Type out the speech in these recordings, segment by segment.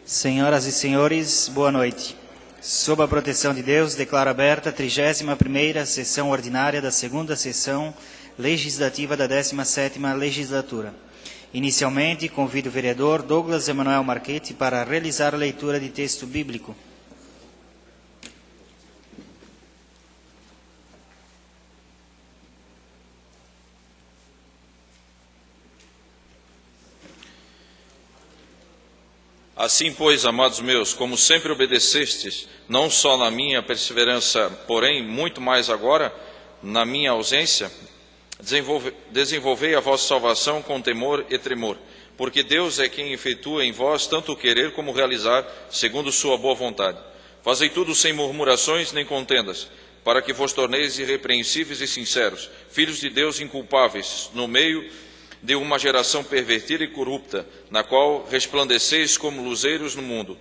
Senhoras e senhores, boa noite. Sob a proteção de Deus, declaro aberta a 31ª sessão ordinária da segunda sessão legislativa da 17ª legislatura. Inicialmente, convido o vereador Douglas Emanuel Marchetti para realizar a leitura de texto bíblico. Assim, pois, amados meus, como sempre obedecestes, não só na minha perseverança, porém, muito mais agora, na minha ausência, desenvolvei a vossa salvação com temor e tremor, porque Deus é quem efetua em vós tanto o querer como o realizar, segundo sua boa vontade. Fazei tudo sem murmurações nem contendas, para que vos torneis irrepreensíveis e sinceros, filhos de Deus inculpáveis, no meio de uma geração pervertida e corrupta, na qual resplandeceis como luzeiros no mundo,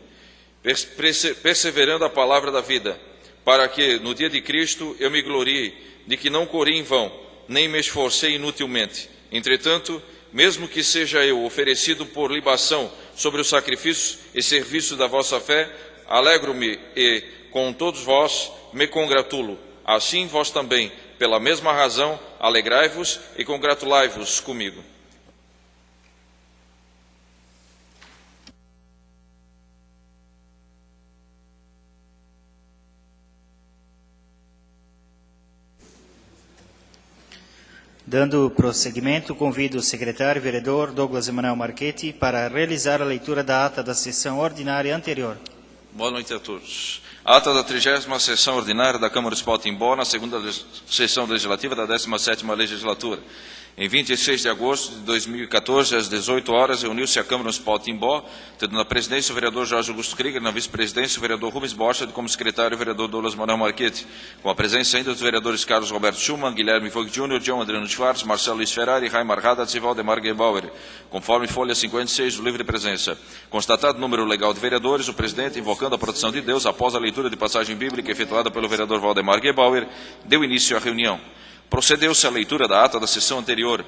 perseverando a palavra da vida, para que, no dia de Cristo, eu me glorie de que não corri em vão, nem me esforcei inutilmente. Entretanto, mesmo que seja eu oferecido por libação sobre o sacrifício e serviço da vossa fé, alegro-me e, com todos vós, me congratulo. Assim vós também, pela mesma razão, alegrai-vos e congratulai-vos comigo. Dando prosseguimento, convido o secretário vereador Douglas Emanuel Marchetti para realizar a leitura da ata da sessão ordinária anterior. Boa noite a todos. Ata da 30ª sessão ordinária da Câmara Municipal de Timbó, na segunda sessão legislativa da 17ª legislatura. Em 26 de agosto de 2014, às 18 horas, reuniu-se a Câmara Municipal de Timbó, tendo na presidência o vereador Jorge Augusto Krieger, na vice-presidência o vereador Rubens Bocha, como secretário o vereador Douglas Emanuel Marchetti, com a presença ainda dos vereadores Carlos Roberto Schumann, Guilherme Vogt Jr., John Adriano Schwartz, Marcelo Luiz Ferrari, Raimar Haddad e Valdemar Gebauer, conforme folha 56 do livro de presença. Constatado o número legal de vereadores, o presidente, invocando a proteção de Deus, após a leitura de passagem bíblica efetuada pelo vereador Valdemar Gebauer, deu início à reunião. Procedeu-se à leitura da ata da sessão anterior,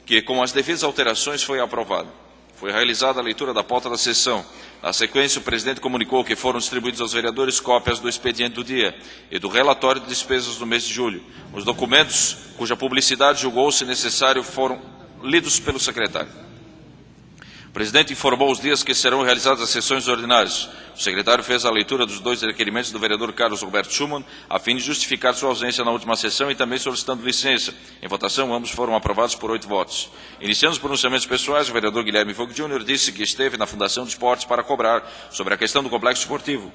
que, com as devidas alterações, foi aprovada. Foi realizada a leitura da pauta da sessão. Na sequência, o presidente comunicou que foram distribuídos aos vereadores cópias do expediente do dia e do relatório de despesas do mês de julho. Os documentos, cuja publicidade julgou-se necessário, foram lidos pelo secretário. O presidente informou os dias que serão realizadas as sessões ordinárias. O secretário fez a leitura dos 2 requerimentos do vereador Carlos Roberto Schumann, a fim de justificar sua ausência na última sessão e também solicitando licença. Em votação, ambos foram aprovados por 8 votos. Iniciando os pronunciamentos pessoais, o vereador Guilherme Vogt Jr. disse que esteve na Fundação de Esportes para cobrar sobre a questão do complexo esportivo.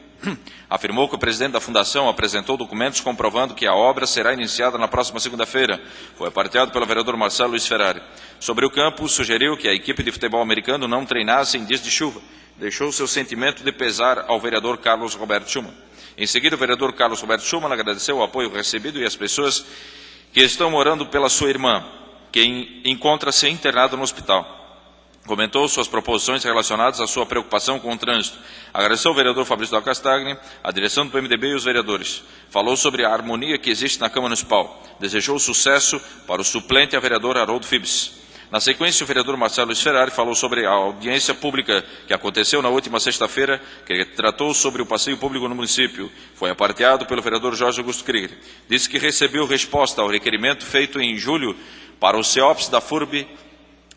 Afirmou que o presidente da Fundação apresentou documentos comprovando que a obra será iniciada na próxima segunda-feira. Foi aparteado pelo vereador Marcelo Luiz Ferrari. Sobre o campo, sugeriu que a equipe de futebol americano não treinasse em dias de chuva. Deixou seu sentimento de pesar ao vereador Carlos Roberto Schumann. Em seguida, o vereador Carlos Roberto Schumann agradeceu o apoio recebido e as pessoas que estão orando pela sua irmã, que encontra-se internada no hospital. Comentou suas proposições relacionadas à sua preocupação com o trânsito. Agradeceu ao vereador Fabrício da Castagna, a direção do PMDB e os vereadores. Falou sobre a harmonia que existe na Câmara Municipal. Desejou sucesso para o suplente a vereador Haroldo Fibes. Na sequência, o vereador Marcelo Luiz Ferrari falou sobre a audiência pública que aconteceu na última sexta-feira, que tratou sobre o passeio público no município. Foi aparteado pelo vereador Jorge Augusto Krieger. Disse que recebeu resposta ao requerimento feito em julho para o CEOPS da FURB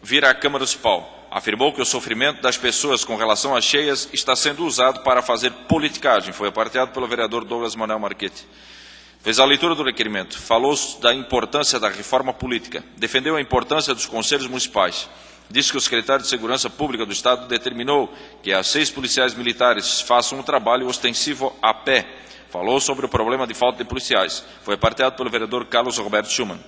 vir à Câmara Municipal. Afirmou que o sofrimento das pessoas com relação às cheias está sendo usado para fazer politicagem. Foi aparteado pelo vereador Douglas Emanuel Marchetti. Fez a leitura do requerimento, falou da importância da reforma política, defendeu a importância dos conselhos municipais. Disse que o secretário de Segurança Pública do Estado determinou que as 6 policiais militares façam um trabalho ostensivo a pé. Falou sobre o problema de falta de policiais. Foi aparteado pelo vereador Carlos Roberto Schumann.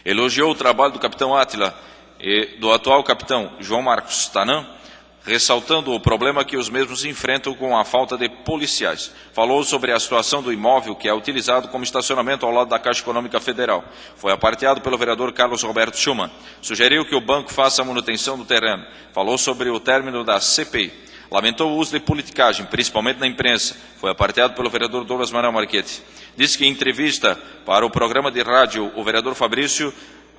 Elogiou o trabalho do capitão Átila e do atual capitão João Marcos Tanan, ressaltando o problema que os mesmos enfrentam com a falta de policiais. Falou sobre a situação do imóvel que é utilizado como estacionamento ao lado da Caixa Econômica Federal. Foi aparteado pelo vereador Carlos Roberto Schumann. Sugeriu que o banco faça a manutenção do terreno. Falou sobre o término da CPI. Lamentou o uso de politicagem, principalmente na imprensa. Foi aparteado pelo vereador Douglas Emanuel Marchetti. Disse que em entrevista para o programa de rádio, o vereador Fabrício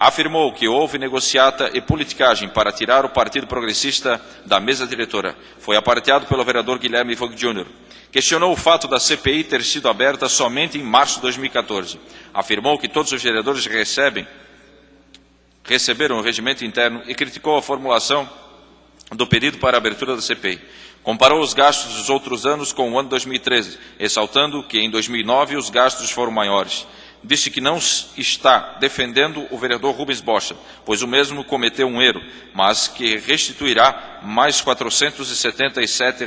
Afirmou que houve negociata e politicagem para tirar o Partido Progressista da mesa diretora. Foi aparteado pelo vereador Guilherme Vogt Jr. Questionou o fato da CPI ter sido aberta somente em março de 2014. Afirmou que todos os vereadores receberam o regimento interno e criticou a formulação do pedido para a abertura da CPI. Comparou os gastos dos outros anos com o ano 2013, ressaltando que em 2009 os gastos foram maiores. Disse que não está defendendo o vereador Rubens Bocha, pois o mesmo cometeu um erro, mas que restituirá mais R$ 477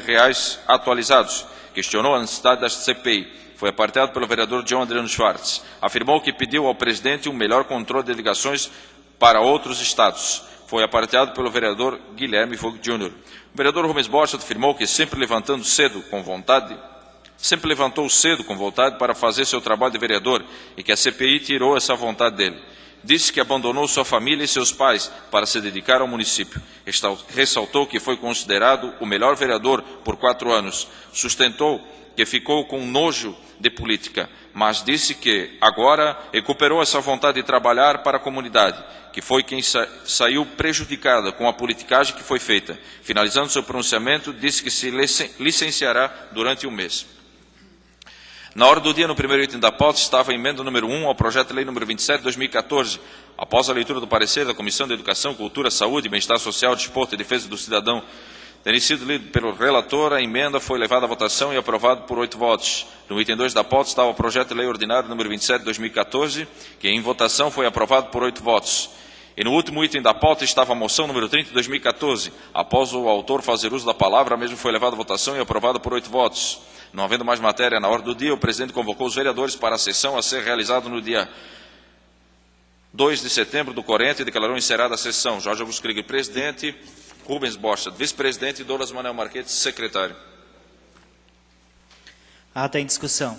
atualizados. Questionou a necessidade da CPI. Foi apartado pelo vereador John Adriano Schwartz. Afirmou que pediu ao presidente um melhor controle de delegações para outros estados. Foi apartado pelo vereador Guilherme Vogt Jr. O vereador Rubens Bocha afirmou que sempre levantou cedo com vontade para fazer seu trabalho de vereador e que a CPI tirou essa vontade dele. Disse que abandonou sua família e seus pais para se dedicar ao município. Ressaltou que foi considerado o melhor vereador por 4 anos. Sustentou que ficou com nojo de política, mas disse que agora recuperou essa vontade de trabalhar para a comunidade, que foi quem saiu prejudicada com a politicagem que foi feita. Finalizando seu pronunciamento, disse que se licenciará durante um mês. Na hora do dia, no primeiro item da pauta, estava a emenda número 1 ao projeto de lei número 27 de 2014. Após a leitura do parecer da Comissão de Educação, Cultura, Saúde, Bem-Estar Social, Desporto e Defesa do Cidadão, tendo sido lido pelo relator, a emenda foi levada à votação e aprovada por 8 votos. No item 2 da pauta estava o projeto de lei ordinário número 27 de 2014, que em votação foi aprovado por 8 votos. E no último item da pauta estava a moção número 30 de 2014. Após o autor fazer uso da palavra, a mesma foi levada à votação e aprovada por 8 votos. Não havendo mais matéria na hora do dia, o presidente convocou os vereadores para a sessão a ser realizada no dia 2 de setembro do corrente e declarou encerrada a sessão. Jorge Augusto Krieger, presidente. Rubens Bocha, vice-presidente, e Douglas Manuel Marquete, secretário. Ata em discussão.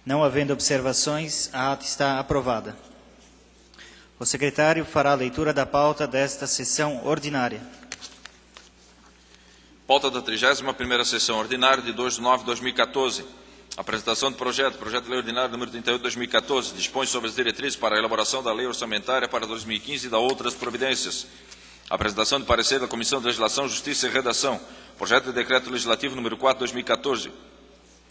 Não havendo observações, a ata está aprovada. O secretário fará a leitura da pauta desta sessão ordinária. Pauta da 31ª sessão ordinária de 2 de nove de 2014. Apresentação do projeto de lei ordinário número 38 de 2014. Dispõe sobre as diretrizes para a elaboração da lei orçamentária para 2015 e da outras providências. Apresentação de parecer da Comissão de Legislação, Justiça e Redação. Projeto de decreto legislativo número 4 de 2014.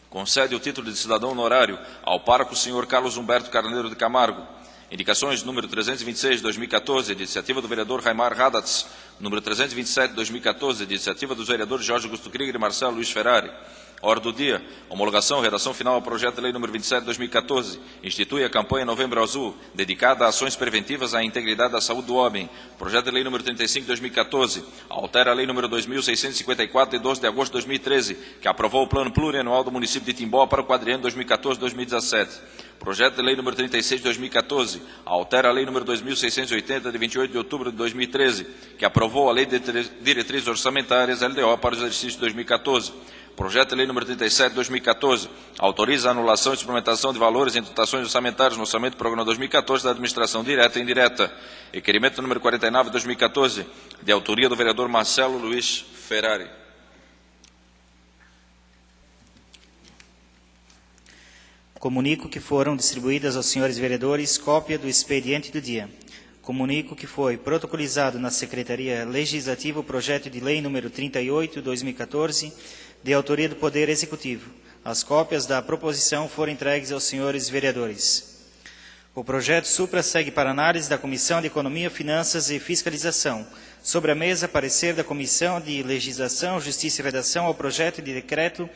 Concede o título de cidadão honorário ao pároco senhor Carlos Humberto Carneiro de Camargo. Indicações número 326 de 2014, de iniciativa do vereador Raimar Radatz. Número 327 de 2014, de iniciativa dos vereadores Jorge Augusto Krieger e Marcelo Luiz Ferrari. Hora do dia, homologação, redação final ao projeto de lei número 27 de 2014. Institui a campanha Novembro Azul, dedicada a ações preventivas à integridade da saúde do homem. Projeto de lei número 35 de 2014. Altera a lei número 2654 de 12 de agosto de 2013, que aprovou o plano plurianual do município de Timbó para o quadriênio 2014-2017. Projeto de lei número 36 de 2014. Altera a lei número 2680 de 28 de outubro de 2013, que aprovou a lei de diretrizes orçamentárias LDO para o exercício de 2014. Projeto de lei número 37 de 2014. Autoriza a anulação e suplementação de valores em dotações orçamentárias no orçamento do programa 2014 da administração direta e indireta. Requerimento número 49 de 2014, de autoria do vereador Marcelo Luiz Ferrari. Comunico que foram distribuídas aos senhores vereadores cópia do expediente do dia. Comunico que foi protocolizado na Secretaria Legislativa o projeto de lei número 38 de 2014, de autoria do Poder Executivo. As cópias da proposição foram entregues aos senhores vereadores. O projeto supra segue para análise da Comissão de Economia, Finanças e Fiscalização. Sobre a mesa, parecer da Comissão de Legislação, Justiça e Redação ao projeto de decreto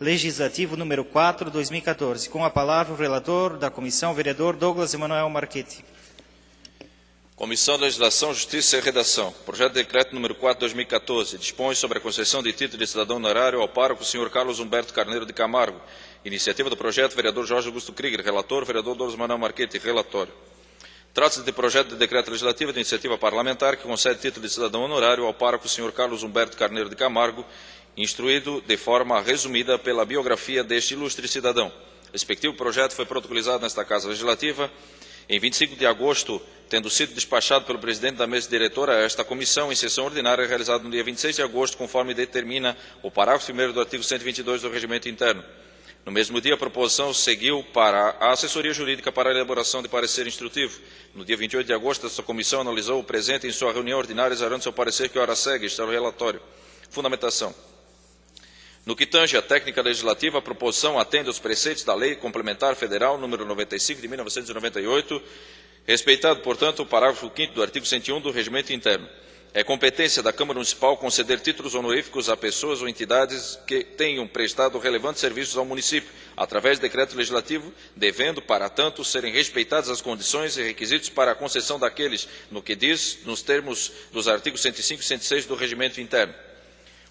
legislativo número 4 de 2014. Com a palavra o relator da comissão, vereador Douglas Emanuel Marquete. Comissão de Legislação, Justiça e Redação. Projeto de decreto número 4 de 2014. Dispõe sobre a concessão de título de cidadão honorário ao pároco senhor Carlos Humberto Carneiro de Camargo. Iniciativa do projeto, vereador Jorge Augusto Krieger. Relator, vereador Douglas Emanuel Marquete. Relatório. Trata-se de projeto de decreto legislativo de iniciativa parlamentar que concede título de cidadão honorário ao pároco senhor Carlos Humberto Carneiro de Camargo, instruído de forma resumida pela biografia deste ilustre cidadão. O respectivo projeto foi protocolizado nesta Casa Legislativa em 25 de agosto, tendo sido despachado pelo presidente da mesa diretora a esta comissão em sessão ordinária realizada no dia 26 de agosto, conforme determina o parágrafo 1º do artigo 122 do Regimento Interno. No mesmo dia, a proposição seguiu para a assessoria jurídica para a elaboração de parecer instrutivo. No dia 28 de agosto, esta comissão analisou o presente em sua reunião ordinária, exarando seu parecer que ora segue está no relatório. Fundamentação. No que tange à técnica legislativa, a proposição atende aos preceitos da Lei Complementar Federal número 95 de 1998, respeitado, portanto, o parágrafo 5º do artigo 101 do Regimento Interno. É competência da Câmara Municipal conceder títulos honoríficos a pessoas ou entidades que tenham prestado relevantes serviços ao município, através de decreto legislativo, devendo, para tanto, serem respeitadas as condições e requisitos para a concessão daqueles, no que diz, nos termos dos artigos 105 e 106 do Regimento Interno.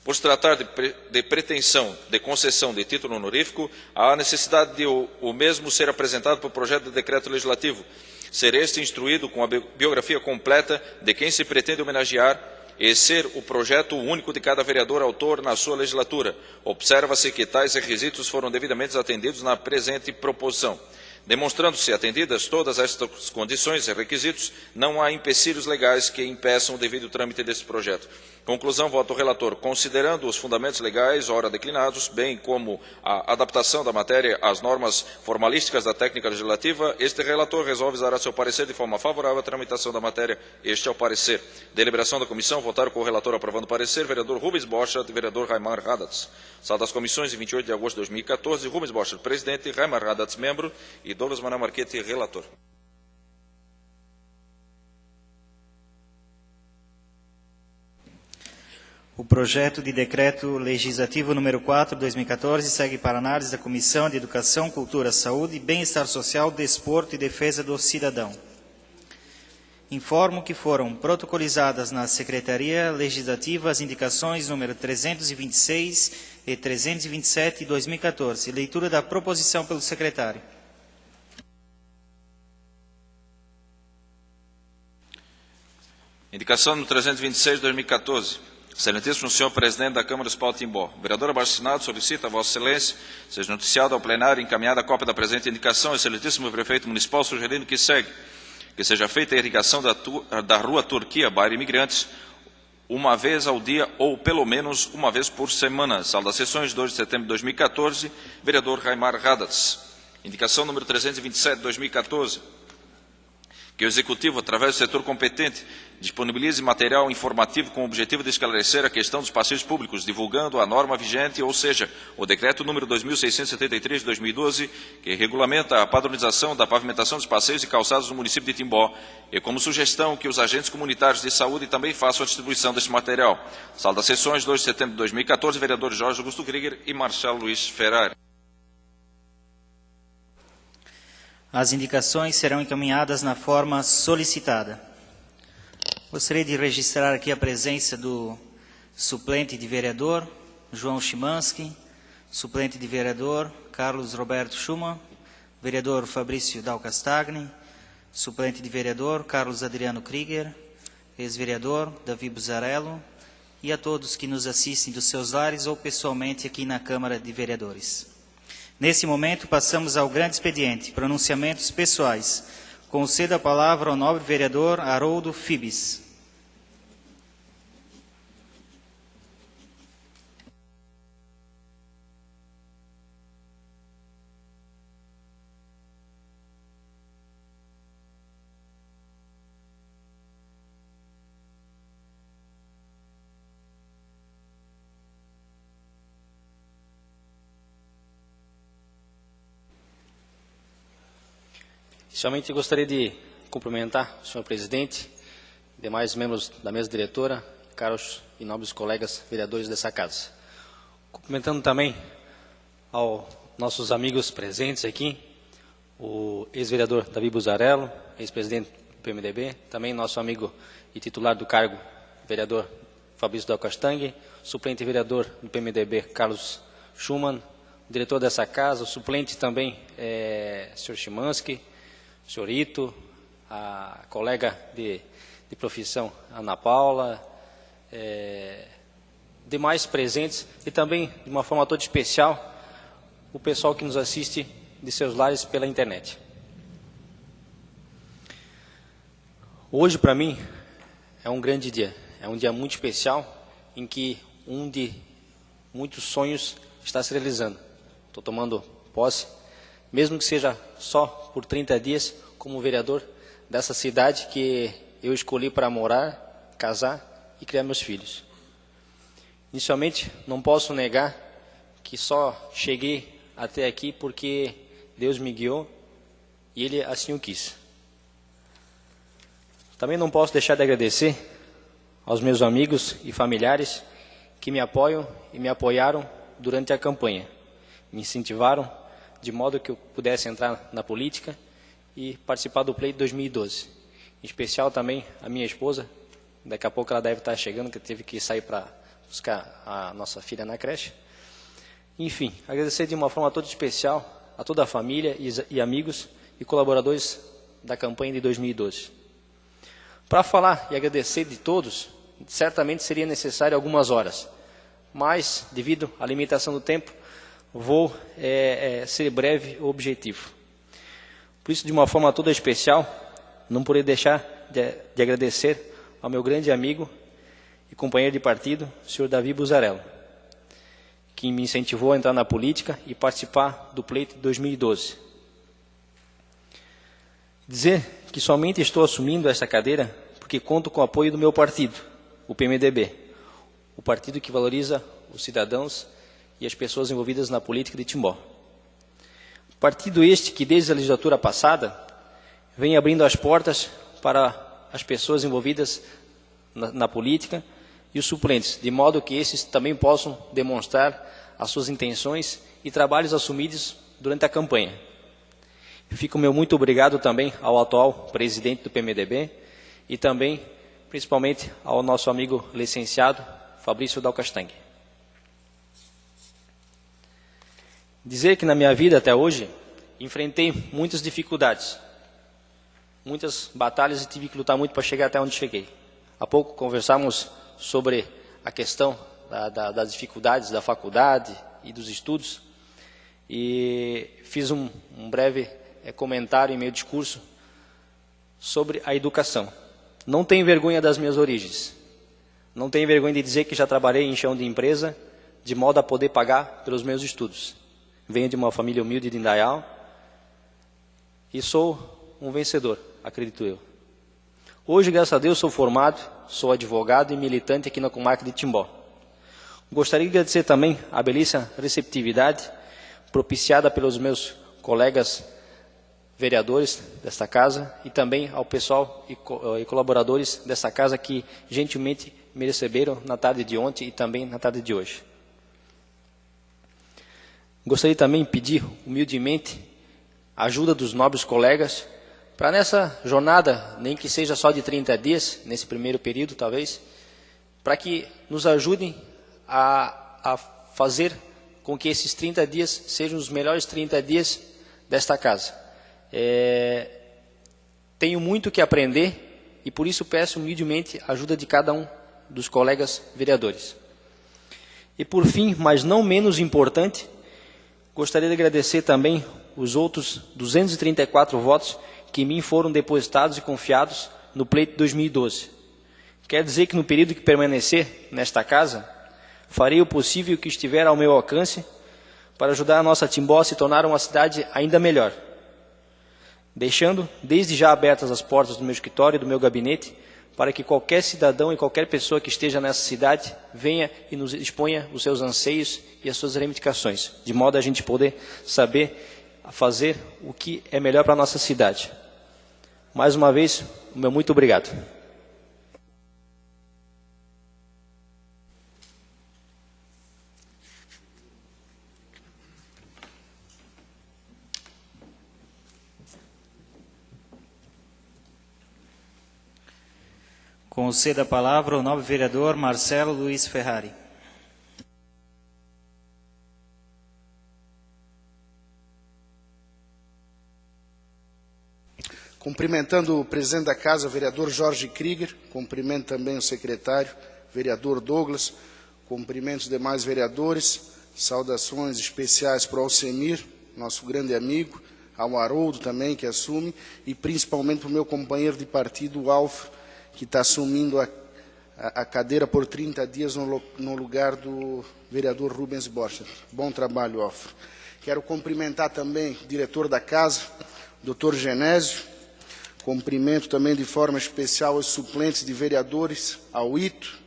Por se tratar de pretensão de concessão de título honorífico, há a necessidade de o mesmo ser apresentado por projeto de decreto legislativo, ser este instruído com a biografia completa de quem se pretende homenagear e ser o projeto único de cada vereador autor na sua legislatura. Observa-se que tais requisitos foram devidamente atendidos na presente proposição. Demonstrando-se atendidas todas estas condições e requisitos, não há empecilhos legais que impeçam o devido trâmite deste projeto. Conclusão, voto relator. Considerando os fundamentos legais, ora declinados, bem como a adaptação da matéria às normas formalísticas da técnica legislativa, este relator resolve dar a seu parecer de forma favorável à tramitação da matéria. Este é o parecer. Deliberação da comissão, votaram com o relator aprovando o parecer, vereador Rubens Boschert e vereador Raimar Haddad. Sala das comissões, de 28 de agosto de 2014, Rubens Boschert, presidente, Raimar Haddad, membro, e Douglas Manuel Marchetti, relator. O projeto de decreto legislativo número 4, 2014, segue para análise da Comissão de Educação, Cultura, Saúde, Bem-Estar Social, Desporto e Defesa do Cidadão. Informo que foram protocolizadas na Secretaria Legislativa as indicações número 326 e 327 de 2014. Leitura da proposição pelo secretário. Indicação no 326 de 2014. Excelentíssimo senhor presidente da Câmara Municipal de Timbó, o vereador abaixo assinado solicita a Vossa Excelência seja noticiado ao plenário e encaminhada a cópia da presente indicação, excelentíssimo prefeito municipal, sugerindo que seja feita a irrigação da rua Turquia, bairro Imigrantes, uma vez ao dia ou pelo menos uma vez por semana. Sala das sessões, 2 de setembro de 2014, vereador Raimar Haddad. Indicação número 327 de 2014. Que o Executivo, através do setor competente, disponibilize material informativo com o objetivo de esclarecer a questão dos passeios públicos, divulgando a norma vigente, ou seja, o decreto número 2673 de 2012, que regulamenta a padronização da pavimentação dos passeios e calçados no município de Timbó, e como sugestão que os agentes comunitários de saúde também façam a distribuição deste material. Sala das sessões, 2 de setembro de 2014, vereadores Jorge Augusto Krieger e Marcelo Luiz Ferrari. As indicações serão encaminhadas na forma solicitada. Gostaria de registrar aqui a presença do suplente de vereador, João Chimansky, suplente de vereador, Carlos Roberto Schumann, vereador Fabrício Dal Castagni, suplente de vereador, Carlos Adriano Krieger, ex-vereador, Davi Buzarello, e a todos que nos assistem dos seus lares ou pessoalmente aqui na Câmara de Vereadores. Nesse momento, passamos ao grande expediente, pronunciamentos pessoais. Concedo a palavra ao nobre vereador Haroldo Fibes. Inicialmente, gostaria de cumprimentar o senhor presidente, demais membros da mesa diretora, caros e nobres colegas vereadores dessa casa. Cumprimentando também aos nossos amigos presentes aqui, o ex-vereador Davi Buzarello, ex-presidente do PMDB, também nosso amigo e titular do cargo, vereador Fabrício Dal Castagni, suplente vereador do PMDB, Carlos Schumann, diretor dessa casa, o suplente também, senhor Chimansky, senhorito, a colega de profissão Ana Paula, demais presentes e também, de uma forma toda especial, o pessoal que nos assiste de seus lares pela internet. Hoje, para mim, é um grande dia, é um dia muito especial em que um de muitos sonhos está se realizando. Estou tomando posse, mesmo que seja só por 30 dias, como vereador dessa cidade que eu escolhi para morar, casar e criar meus filhos. Inicialmente, não posso negar que só cheguei até aqui porque Deus me guiou e Ele assim o quis. Também não posso deixar de agradecer aos meus amigos e familiares que me apoiam e me apoiaram durante a campanha. Me incentivaram de modo que eu pudesse entrar na política e participar do pleito de 2012. Em especial também a minha esposa, daqui a pouco ela deve estar chegando, que teve que sair para buscar a nossa filha na creche. Enfim, agradecer de uma forma toda especial a toda a família e amigos e colaboradores da campanha de 2012. Para falar e agradecer de todos, certamente seria necessário algumas horas, mas, devido à limitação do tempo, vou ser breve e objetivo. Por isso, de uma forma toda especial, não poderia deixar de agradecer ao meu grande amigo e companheiro de partido, o senhor Davi Buzarello, que me incentivou a entrar na política e participar do pleito de 2012. Dizer que somente estou assumindo essa cadeira porque conto com o apoio do meu partido, o PMDB, o partido que valoriza os cidadãos e as pessoas envolvidas na política de Timbó. Partido este que, desde a legislatura passada, vem abrindo as portas para as pessoas envolvidas na política e os suplentes, de modo que esses também possam demonstrar as suas intenções e trabalhos assumidos durante a campanha. Fico meu muito obrigado também ao atual presidente do PMDB e também, principalmente, ao nosso amigo licenciado Fabrício Dalcastangue. Dizer que na minha vida até hoje enfrentei muitas dificuldades, muitas batalhas e tive que lutar muito para chegar até onde cheguei. Há pouco conversamos sobre a questão das dificuldades da faculdade e dos estudos e fiz um breve comentário em meu discurso sobre a educação. Não tenho vergonha das minhas origens, não tenho vergonha de dizer que já trabalhei em chão de empresa de modo a poder pagar pelos meus estudos. Venho de uma família humilde de Indaial e sou um vencedor, acredito eu. Hoje, graças a Deus, sou formado, sou advogado e militante aqui na comarca de Timbó. Gostaria de agradecer também a belíssima receptividade propiciada pelos meus colegas vereadores desta casa e também ao pessoal e colaboradores desta casa que gentilmente me receberam na tarde de ontem e também na tarde de hoje. Gostaria também de pedir humildemente a ajuda dos nobres colegas para nessa jornada, nem que seja só de 30 dias, nesse primeiro período talvez, para que nos ajudem a fazer com que esses 30 dias sejam os melhores 30 dias desta casa. Tenho muito que aprender e por isso peço humildemente a ajuda de cada um dos colegas vereadores. E por fim, mas não menos importante, gostaria de agradecer também os outros 234 votos que em mim foram depositados e confiados no pleito de 2012. Quer dizer que no período que permanecer nesta casa, farei o possível que estiver ao meu alcance para ajudar a nossa Timbó a se tornar uma cidade ainda melhor, deixando desde já abertas as portas do meu escritório e do meu gabinete para que qualquer cidadão e qualquer pessoa que esteja nessa cidade venha e nos exponha os seus anseios e as suas reivindicações, de modo a gente poder saber fazer o que é melhor para a nossa cidade. Mais uma vez, o meu muito obrigado. Conceda a palavra ao nobre vereador Marcelo Luiz Ferrari. Cumprimentando o presidente da casa, o vereador Jorge Krieger, cumprimento também o secretário, vereador Douglas, cumprimento os demais vereadores, saudações especiais para o Alcemir, nosso grande amigo, ao Haroldo também, que assume, e principalmente para o meu companheiro de partido, o Alf, que está assumindo a cadeira por 30 dias no lugar do vereador Rubens Borchardt. Bom trabalho, Alfro. Quero cumprimentar também o diretor da casa, Dr. Genésio. Cumprimento também de forma especial os suplentes de vereadores, ao Ito,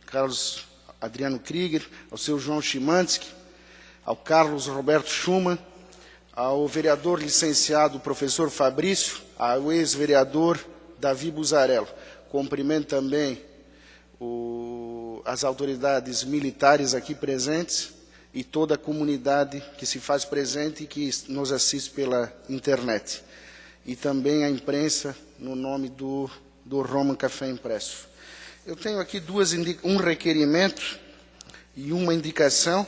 Carlos Adriano Krieger, ao seu João Chimansky, ao Carlos Roberto Schumann, ao vereador licenciado professor Fabrício, ao ex-vereador Davi Buzarello. Cumprimento também as autoridades militares aqui presentes e toda a comunidade que se faz presente e que nos assiste pela internet. E também a imprensa, no nome do Roman Café Impresso. Eu tenho aqui um requerimento e uma indicação.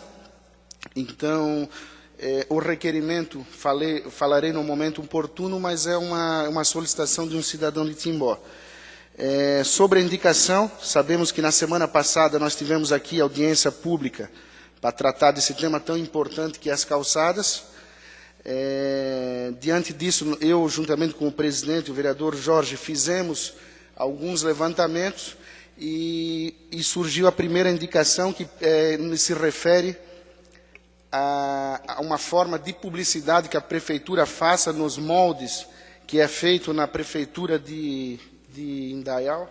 Então, o requerimento, falarei no momento oportuno, mas é uma solicitação de um cidadão de Timbó. Sobre a indicação, sabemos que na semana passada nós tivemos aqui audiência pública para tratar desse tema tão importante que é as calçadas. Diante disso, eu, juntamente com o presidente, o vereador Jorge, fizemos alguns levantamentos e surgiu a primeira indicação que se refere a uma forma de publicidade que a prefeitura faça nos moldes que é feito na prefeitura de Indaial.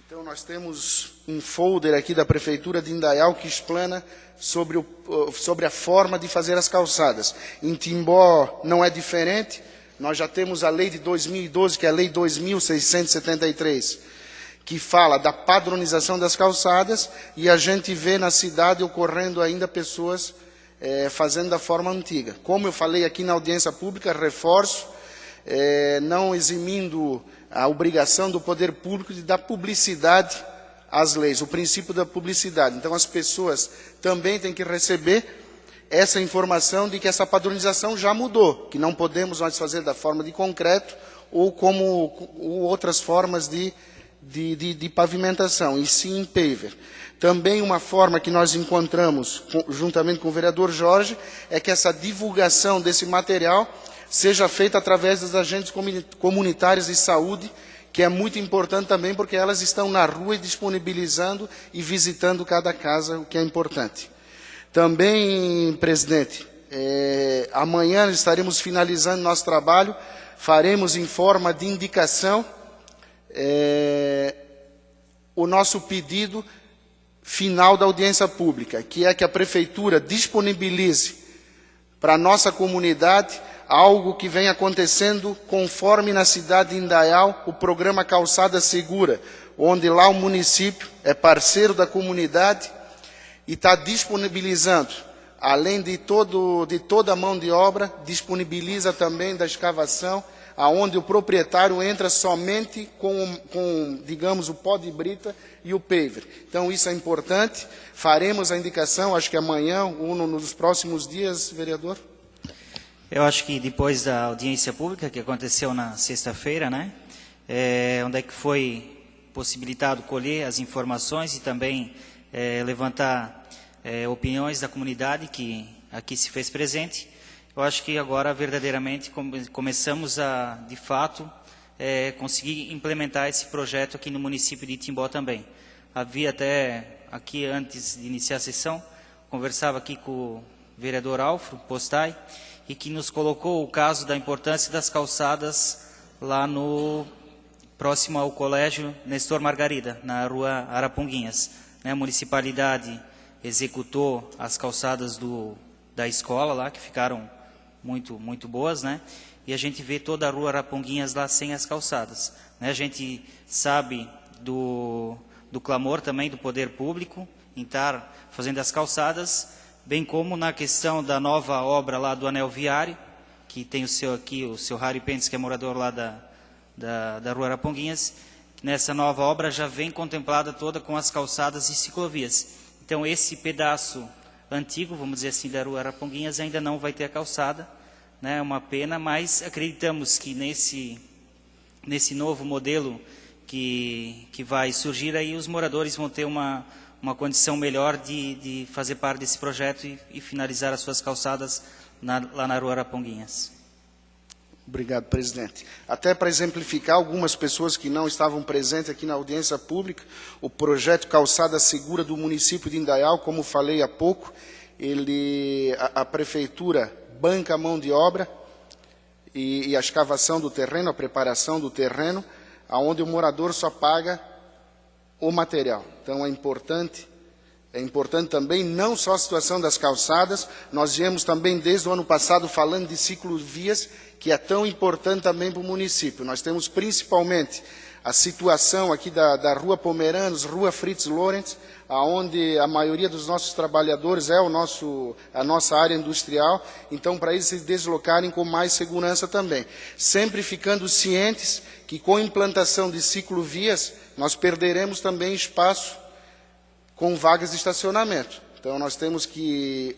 Então, nós temos um folder aqui da prefeitura de Indaial que explana sobre a forma de fazer as calçadas. Em Timbó não é diferente. Nós já temos a lei de 2012, que é a lei 2673, que fala da padronização das calçadas, e a gente vê na cidade ocorrendo ainda pessoas fazendo da forma antiga. Como eu falei aqui na audiência pública, reforço, não eximindo a obrigação do poder público de dar publicidade às leis, o princípio da publicidade. Então, as pessoas também têm que receber essa informação de que essa padronização já mudou, que não podemos mais fazer da forma de concreto ou outras formas de pavimentação, e sim em paver. Também uma forma que nós encontramos, juntamente com o vereador Jorge, é que essa divulgação desse material seja feita através das agentes comunitárias de saúde, que é muito importante também, porque elas estão na rua disponibilizando e visitando cada casa, o que é importante. Também, presidente, amanhã estaremos finalizando nosso trabalho, faremos em forma de indicação o nosso pedido final da audiência pública, que é que a prefeitura disponibilize para a nossa comunidade algo que vem acontecendo conforme na cidade de Indaial, o programa Calçada Segura, onde lá o município é parceiro da comunidade e está disponibilizando, além de toda a mão de obra, disponibiliza também da escavação, aonde o proprietário entra somente com, digamos, o pó de brita e o paver. Então, isso é importante. Faremos a indicação, acho que amanhã ou nos próximos dias, vereador. Eu acho que depois da audiência pública, que aconteceu na sexta-feira, né, onde é que foi possibilitado colher as informações e também levantar opiniões da comunidade que aqui se fez presente, eu acho que agora verdadeiramente começamos a, de fato, conseguir implementar esse projeto aqui no município de Timbó também. Havia até, aqui antes de iniciar a sessão, conversava aqui com o vereador Alfro Postai, e que nos colocou o caso da importância das calçadas lá próximo ao colégio Nestor Margarida, na rua Araponguinhas. A municipalidade executou as calçadas da escola lá, que ficaram muito, muito boas, né? E a gente vê toda a rua Araponguinhas lá sem as calçadas. A gente sabe do clamor também do poder público em estar fazendo as calçadas, bem como na questão da nova obra lá do anel viário, que tem o seu Harry Pentes, que é morador lá da rua Araponguinhas. Nessa nova obra já vem contemplada toda com as calçadas e ciclovias. Então, esse pedaço antigo, vamos dizer assim, da rua Araponguinhas ainda não vai ter a calçada, né? É uma pena, mas acreditamos que nesse novo modelo que vai surgir aí, os moradores vão ter uma condição melhor de fazer parte desse projeto e finalizar as suas calçadas lá na rua Araponguinhas. Obrigado, presidente. Até para exemplificar algumas pessoas que não estavam presentes aqui na audiência pública, o projeto Calçada Segura do município de Indaial, como falei há pouco, a prefeitura banca a mão de obra e a escavação do terreno, a preparação do terreno, aonde o morador só paga o material. Então é importante também, não só a situação das calçadas, nós viemos também desde o ano passado falando de ciclovias, que é tão importante também para o município. Nós temos principalmente a situação aqui da Rua Pomeranos, Rua Fritz Lorenz, onde a maioria dos nossos trabalhadores é a nossa área industrial, então para eles se deslocarem com mais segurança também. Sempre ficando cientes que com a implantação de ciclovias, nós perderemos também espaço com vagas de estacionamento. Então nós temos que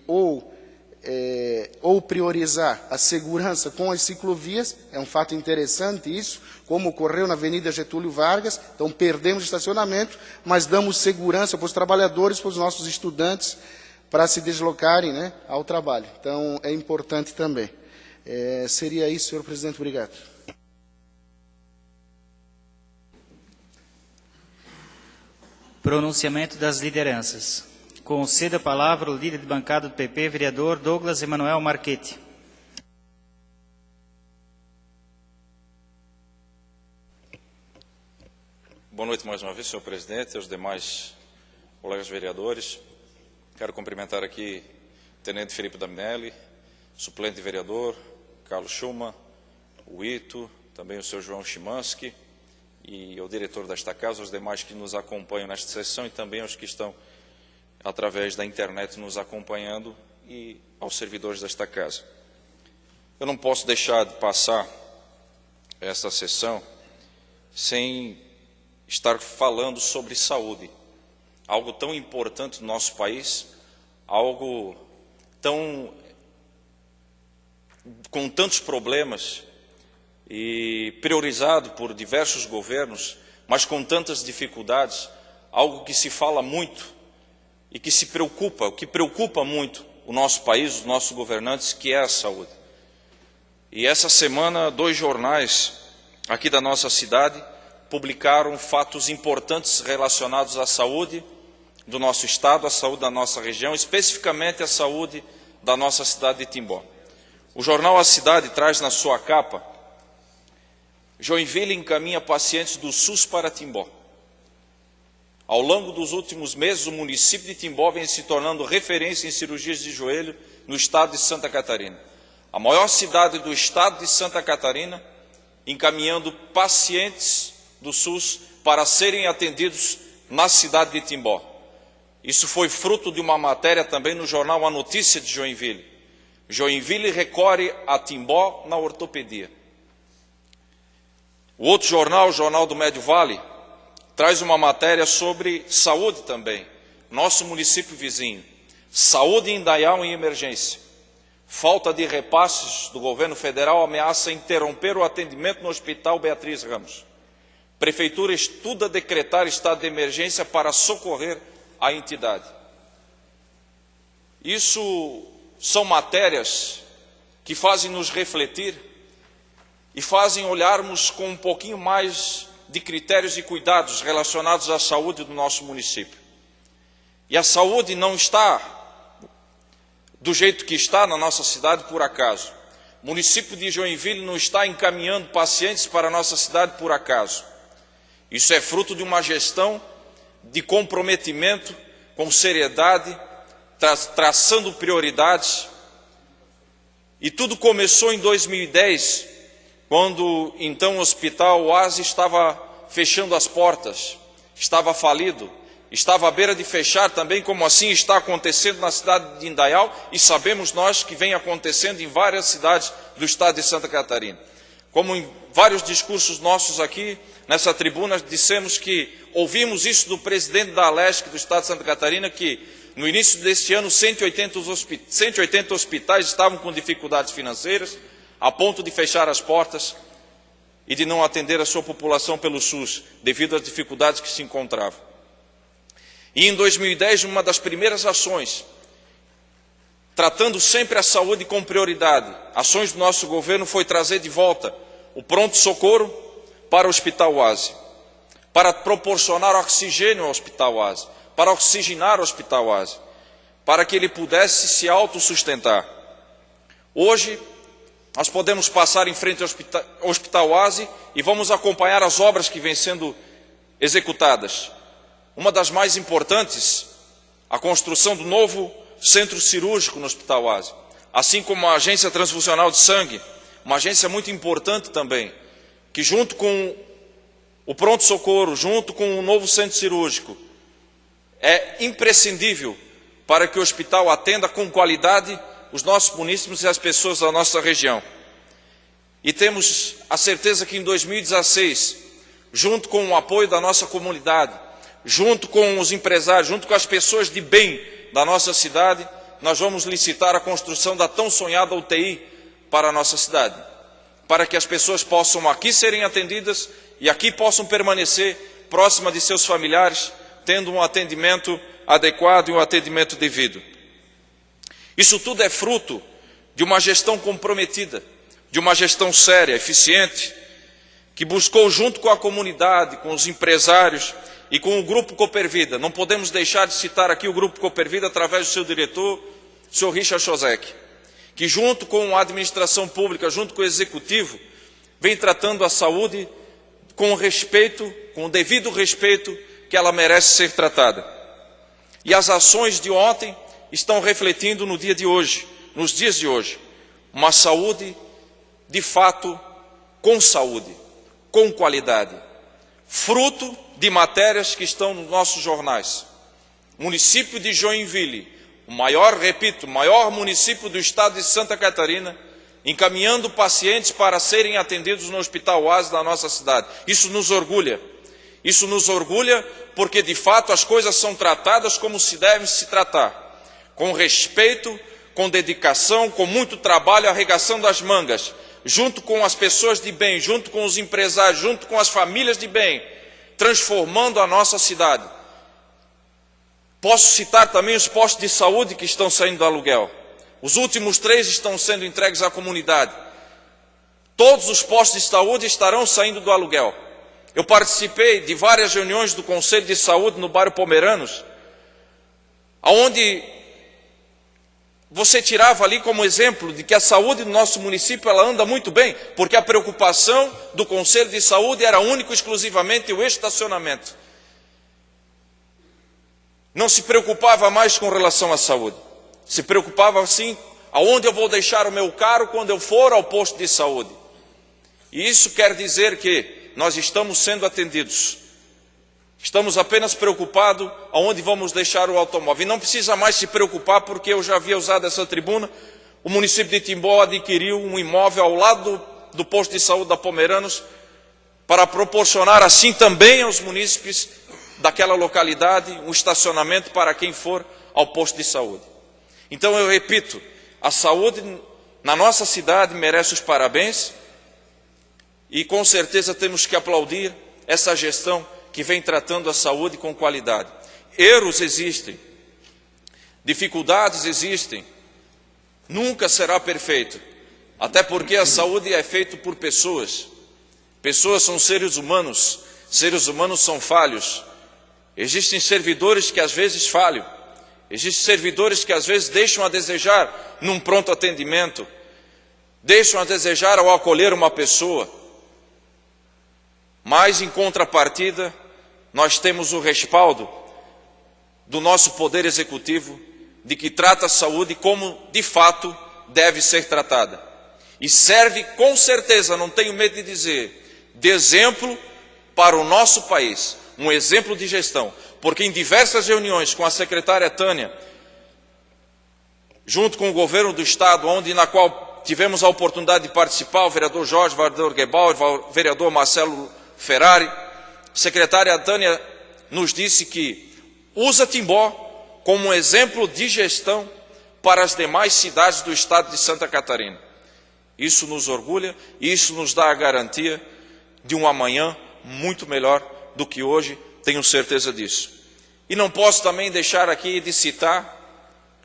ou priorizar a segurança com as ciclovias, é um fato interessante isso, como ocorreu na Avenida Getúlio Vargas, então perdemos estacionamento, mas damos segurança para os trabalhadores, para os nossos estudantes, para se deslocarem, né, ao trabalho. Então é importante também. Seria isso, senhor presidente, obrigado. Pronunciamento das lideranças. Conceda a palavra ao líder de bancada do PP, vereador Douglas Emanuel Marchetti. Boa noite mais uma vez, senhor presidente, e aos demais colegas vereadores. Quero cumprimentar aqui o tenente Felipe Daminelli, suplente vereador, Carlos Schumann, o Ito, também o senhor João Chimansky, e o diretor desta casa, os demais que nos acompanham nesta sessão e também os que estão através da internet nos acompanhando e aos servidores desta casa. Eu não posso deixar de passar esta sessão sem estar falando sobre saúde, algo tão importante no nosso país, algo com tantos problemas e priorizado por diversos governos, mas com tantas dificuldades, algo que se fala muito e que o que preocupa muito o nosso país, os nossos governantes, que é a saúde. E essa semana, 2 jornais aqui da nossa cidade publicaram fatos importantes relacionados à saúde do nosso estado, à saúde da nossa região, especificamente à saúde da nossa cidade de Timbó. O jornal A Cidade traz na sua capa: Joinville encaminha pacientes do SUS para Timbó. Ao longo dos últimos meses, o município de Timbó vem se tornando referência em cirurgias de joelho no estado de Santa Catarina. A maior cidade do estado de Santa Catarina, encaminhando pacientes do SUS para serem atendidos na cidade de Timbó. Isso foi fruto de uma matéria também no jornal A Notícia de Joinville. Joinville recorre a Timbó na ortopedia. O outro jornal, o Jornal do Médio Vale, traz uma matéria sobre saúde também. Nosso município vizinho. Saúde em Indaial em emergência. Falta de repasses do governo federal ameaça interromper o atendimento no Hospital Beatriz Ramos. Prefeitura estuda decretar estado de emergência para socorrer a entidade. Isso são matérias que fazem nos refletir e fazem olharmos com um pouquinho mais de critérios e cuidados relacionados à saúde do nosso município. E a saúde não está do jeito que está na nossa cidade por acaso. O município de Joinville não está encaminhando pacientes para a nossa cidade por acaso. Isso é fruto de uma gestão de comprometimento, com seriedade, traçando prioridades. E tudo começou em 2010, quando então o Hospital Oase estava fechando as portas, estava falido, estava à beira de fechar também, como assim está acontecendo na cidade de Indaial, e sabemos nós que vem acontecendo em várias cidades do estado de Santa Catarina. Como em vários discursos nossos aqui, nessa tribuna, dissemos que ouvimos isso do presidente da Alesc do estado de Santa Catarina, que no início deste ano 180 hospitais estavam com dificuldades financeiras, a ponto de fechar as portas e de não atender a sua população pelo SUS, devido às dificuldades que se encontravam. E em 2010, uma das primeiras ações tratando sempre a saúde com prioridade. Ações do nosso governo foi trazer de volta o pronto-socorro para o Hospital Oasi, para proporcionar oxigênio ao Hospital Oasi, para oxigenar o Hospital Oasi, para que ele pudesse se autossustentar. Hoje, nós podemos passar em frente ao Hospital Oasi e vamos acompanhar as obras que vêm sendo executadas. Uma das mais importantes, a construção do novo centro cirúrgico no Hospital Oasi, assim como a Agência Transfusional de Sangue, uma agência muito importante também, que junto com o pronto-socorro, junto com o novo centro cirúrgico, é imprescindível para que o hospital atenda com qualidade os nossos munícipes e as pessoas da nossa região. E temos a certeza que em 2016, junto com o apoio da nossa comunidade, junto com os empresários, junto com as pessoas de bem da nossa cidade, nós vamos licitar a construção da tão sonhada UTI para a nossa cidade, para que as pessoas possam aqui serem atendidas e aqui possam permanecer próxima de seus familiares, tendo um atendimento adequado e um atendimento devido. Isso tudo é fruto de uma gestão comprometida, de uma gestão séria, eficiente, que buscou junto com a comunidade, com os empresários e com o Grupo Coopervida. Não podemos deixar de citar aqui o Grupo Coopervida através do seu diretor, o senhor Richard Chozek, que junto com a administração pública, junto com o executivo, vem tratando a saúde com respeito, com o devido respeito que ela merece ser tratada. E as ações de ontem estão refletindo no dia de hoje, nos dias de hoje, uma saúde de fato com saúde, com qualidade, fruto de matérias que estão nos nossos jornais. Município de Joinville, o maior, repito, o maior município do estado de Santa Catarina, encaminhando pacientes para serem atendidos no Hospital Oasi da nossa cidade. Isso nos orgulha. Isso nos orgulha porque, de fato, as coisas são tratadas como se devem se tratar. Com respeito, com dedicação, com muito trabalho, arregaçando as mangas, junto com as pessoas de bem, junto com os empresários, junto com as famílias de bem, transformando a nossa cidade. Posso citar também os postos de saúde que estão saindo do aluguel. Os últimos 3 estão sendo entregues à comunidade. Todos os postos de saúde estarão saindo do aluguel. Eu participei de várias reuniões do Conselho de Saúde no bairro Pomeranos, onde você tirava ali como exemplo de que a saúde do nosso município ela anda muito bem, porque a preocupação do Conselho de Saúde era único e exclusivamente o estacionamento. Não se preocupava mais com relação à saúde. Se preocupava assim, aonde eu vou deixar o meu carro quando eu for ao posto de saúde. E isso quer dizer que nós estamos sendo atendidos. Estamos apenas preocupados aonde vamos deixar o automóvel. E não precisa mais se preocupar, porque eu já havia usado essa tribuna. O município de Timbó adquiriu um imóvel ao lado do posto de saúde da Pomeranos para proporcionar assim também aos munícipes daquela localidade um estacionamento para quem for ao posto de saúde. Então eu repito, a saúde na nossa cidade merece os parabéns e com certeza temos que aplaudir essa gestão que vem tratando a saúde com qualidade. Erros existem, dificuldades existem, nunca será perfeito, até porque a saúde é feita por pessoas. Pessoas são seres humanos são falhos. Existem servidores que às vezes falham, existem servidores que às vezes deixam a desejar num pronto atendimento, deixam a desejar ao acolher uma pessoa. Mas, em contrapartida, nós temos o respaldo do nosso Poder Executivo de que trata a saúde como, de fato, deve ser tratada. E serve, com certeza, não tenho medo de dizer, de exemplo para o nosso país, um exemplo de gestão. Porque em diversas reuniões com a secretária Tânia, junto com o governo do Estado, na qual tivemos a oportunidade de participar, o vereador Jorge, o vereador Gebauer, o vereador Marcelo Ferrari, a secretária Tânia nos disse que usa Timbó como um exemplo de gestão para as demais cidades do estado de Santa Catarina. Isso nos orgulha e isso nos dá a garantia de um amanhã muito melhor do que hoje, tenho certeza disso. E não posso também deixar aqui de citar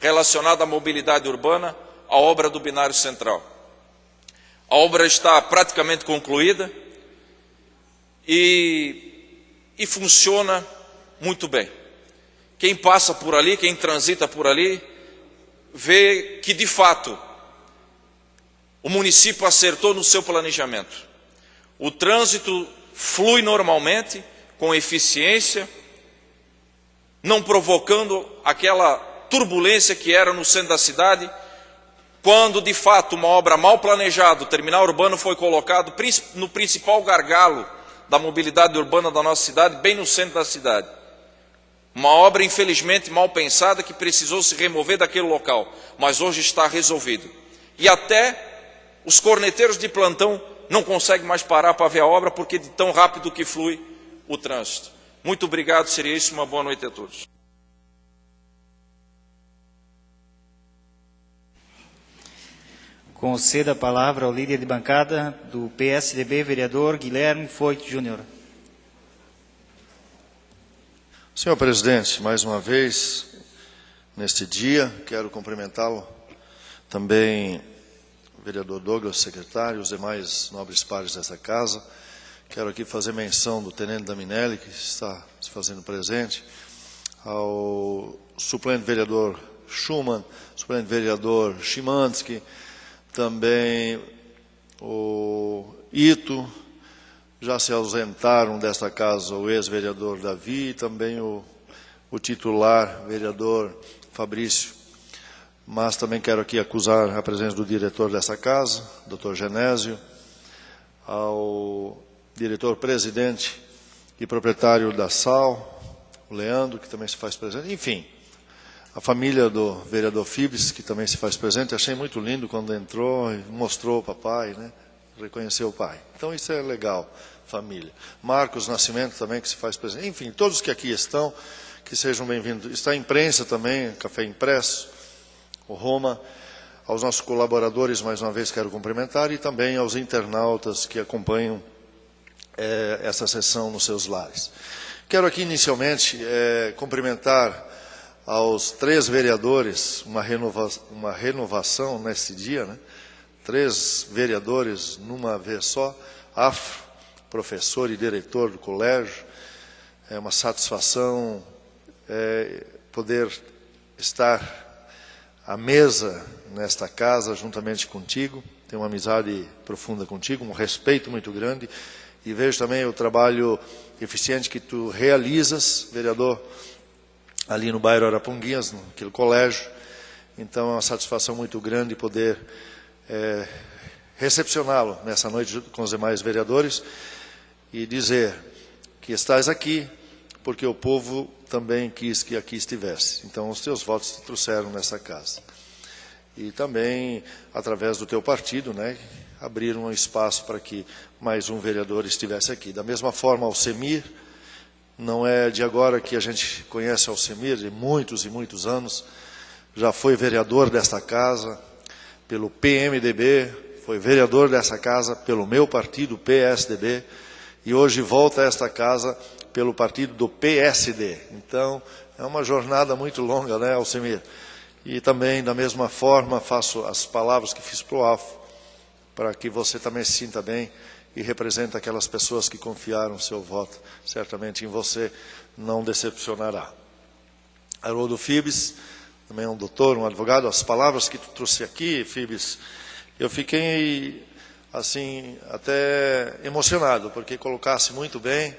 relacionada à mobilidade urbana, a obra do binário central. A obra está praticamente concluída e funciona muito bem. Quem passa por ali, quem transita por ali, vê que, de fato, o município acertou no seu planejamento. O trânsito flui normalmente, com eficiência, não provocando aquela turbulência que era no centro da cidade, quando, de fato, uma obra mal planejada, o terminal urbano foi colocado no principal gargalo da mobilidade urbana da nossa cidade, bem no centro da cidade. Uma obra, infelizmente, mal pensada, que precisou se remover daquele local, mas hoje está resolvido. E até os corneteiros de plantão não conseguem mais parar para ver a obra, porque de tão rápido que flui o trânsito. Muito obrigado, seria isso, uma boa noite a todos. Concedo a palavra ao líder de bancada do PSDB, vereador Guilherme Foit Júnior. Senhor presidente, mais uma vez, neste dia, quero cumprimentá-lo, também o vereador Douglas, secretário, os demais nobres pares dessa casa. Quero aqui fazer menção do tenente Daminelli, que está se fazendo presente, ao suplente vereador Schumann, suplente vereador Szymanski, também o Ito, já se ausentaram desta casa o ex-vereador Davi e também o titular, vereador Fabrício. Mas também quero aqui acusar a presença do diretor dessa casa, Dr. Genésio, ao diretor-presidente e proprietário da SAL, o Leandro, que também se faz presente, enfim, a família do vereador Fibes, que também se faz presente. Achei muito lindo quando entrou e mostrou o papai, né? Reconheceu o pai. Então isso é legal, família. Marcos Nascimento também, que se faz presente. Enfim, todos que aqui estão, que sejam bem-vindos. Está a imprensa também, Café Impresso, o Roma, aos nossos colaboradores, mais uma vez quero cumprimentar, e também aos internautas que acompanham essa sessão nos seus lares. Quero aqui, inicialmente, cumprimentar aos 3 vereadores, uma renovação nesse dia, né? 3 vereadores numa vez só, afro, professor e diretor do colégio. É uma satisfação poder estar à mesa nesta casa juntamente contigo. Tenho uma amizade profunda contigo, um respeito muito grande, e vejo também o trabalho eficiente que tu realizas, vereador, ali no bairro Araponguinhas, naquele colégio. Então é uma satisfação muito grande poder recepcioná-lo nessa noite junto com os demais vereadores e dizer que estás aqui porque o povo também quis que aqui estivesse. Então os teus votos te trouxeram nessa casa. E também, através do teu partido, né, abriram um espaço para que mais um vereador estivesse aqui. Da mesma forma, Alcemir, não é de agora que a gente conhece Alcemir, de muitos e muitos anos, já foi vereador desta casa pelo PMDB, foi vereador dessa casa pelo meu partido, PSDB, e hoje volta a esta casa pelo partido do PSD. Então, é uma jornada muito longa, né, Alcemir? E também, da mesma forma, faço as palavras que fiz para o Alfo, para que você também se sinta bem e represente aquelas pessoas que confiaram seu voto. Certamente em você não decepcionará. Haroldo Fibes, também é um doutor, um advogado. As palavras que tu trouxe aqui, Fibes, eu fiquei, assim, até emocionado, porque colocasse muito bem.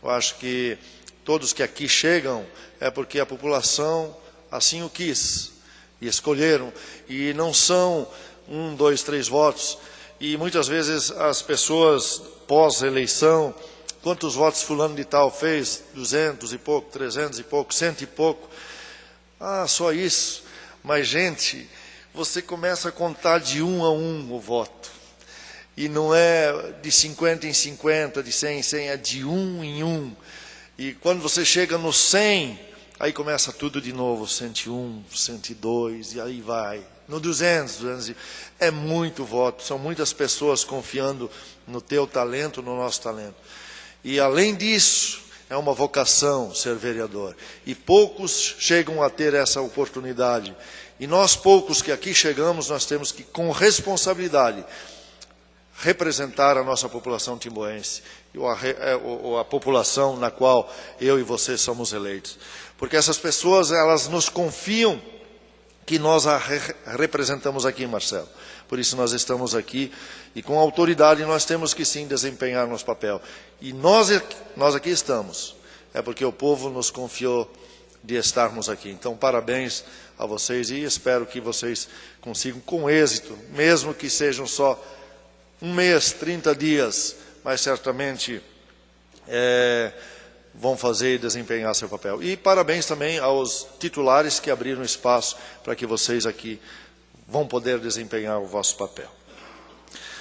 Eu acho que todos que aqui chegam é porque a população assim o quis e escolheram, e não são 1, 2, 3 votos. E muitas vezes as pessoas, pós-eleição, quantos votos fulano de tal fez? 200 e pouco, 300 e pouco, 100 e pouco. Ah, só isso. Mas, gente, você começa a contar de 1 a 1 o voto. E não é de 50 em 50, de 100 em 100, é de 1 em 1. E quando você chega no 100, aí começa tudo de novo, 101, 102, e aí vai. No 200, é muito voto, são muitas pessoas confiando no teu talento, no nosso talento. E além disso, é uma vocação ser vereador. E poucos chegam a ter essa oportunidade. E nós poucos que aqui chegamos, nós temos que, com responsabilidade, representar a nossa população timboense, ou a população na qual eu e você somos eleitos. Porque essas pessoas, elas nos confiam que nós a representamos aqui, Marcelo. Por isso nós estamos aqui e com autoridade nós temos que sim desempenhar nosso papel. E nós aqui estamos. É porque o povo nos confiou de estarmos aqui. Então, parabéns a vocês e espero que vocês consigam com êxito, mesmo que sejam só 1 mês, 30 dias, mas certamente vão fazer e desempenhar seu papel. E parabéns também aos titulares que abriram espaço para que vocês aqui vão poder desempenhar o vosso papel.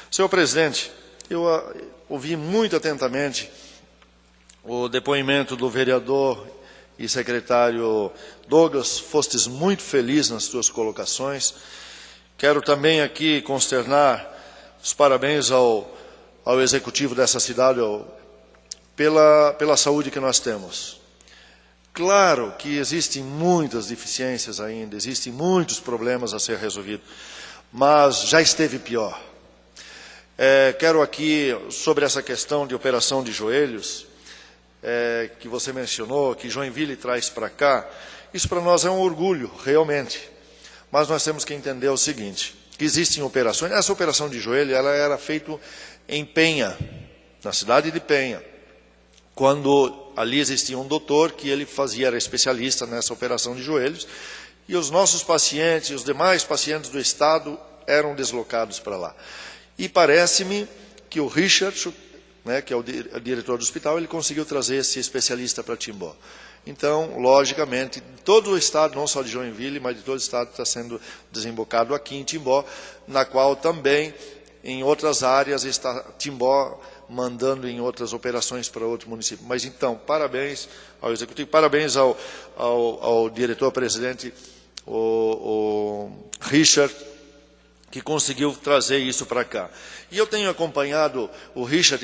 Senhor presidente, eu ouvi muito atentamente o depoimento do vereador e secretário Douglas, fostes muito feliz nas suas colocações. Quero também aqui consternar os parabéns ao executivo dessa cidade pela saúde que nós temos. Claro que existem muitas deficiências ainda, existem muitos problemas a ser resolvidos, mas já esteve pior. Quero aqui, sobre essa questão de operação de joelhos, que você mencionou, que Joinville traz para cá, isso para nós é um orgulho, realmente. Mas nós temos que entender o seguinte, que existem operações, essa operação de joelho, ela era feita em Penha, na cidade de Penha, quando ali existia um doutor que ele era especialista nessa operação de joelhos, e os nossos pacientes, os demais pacientes do estado eram deslocados para lá. E parece-me que o Richard, que é o diretor do hospital, ele conseguiu trazer esse especialista para Timbó. Então, logicamente, todo o estado, não só de Joinville, mas de todo o estado está sendo desembocado aqui em Timbó, na qual também, em outras áreas, está Timbó mandando em outras operações para outro município. Mas então, parabéns ao executivo, parabéns ao diretor-presidente, o Richard, que conseguiu trazer isso para cá. E eu tenho acompanhado o Richard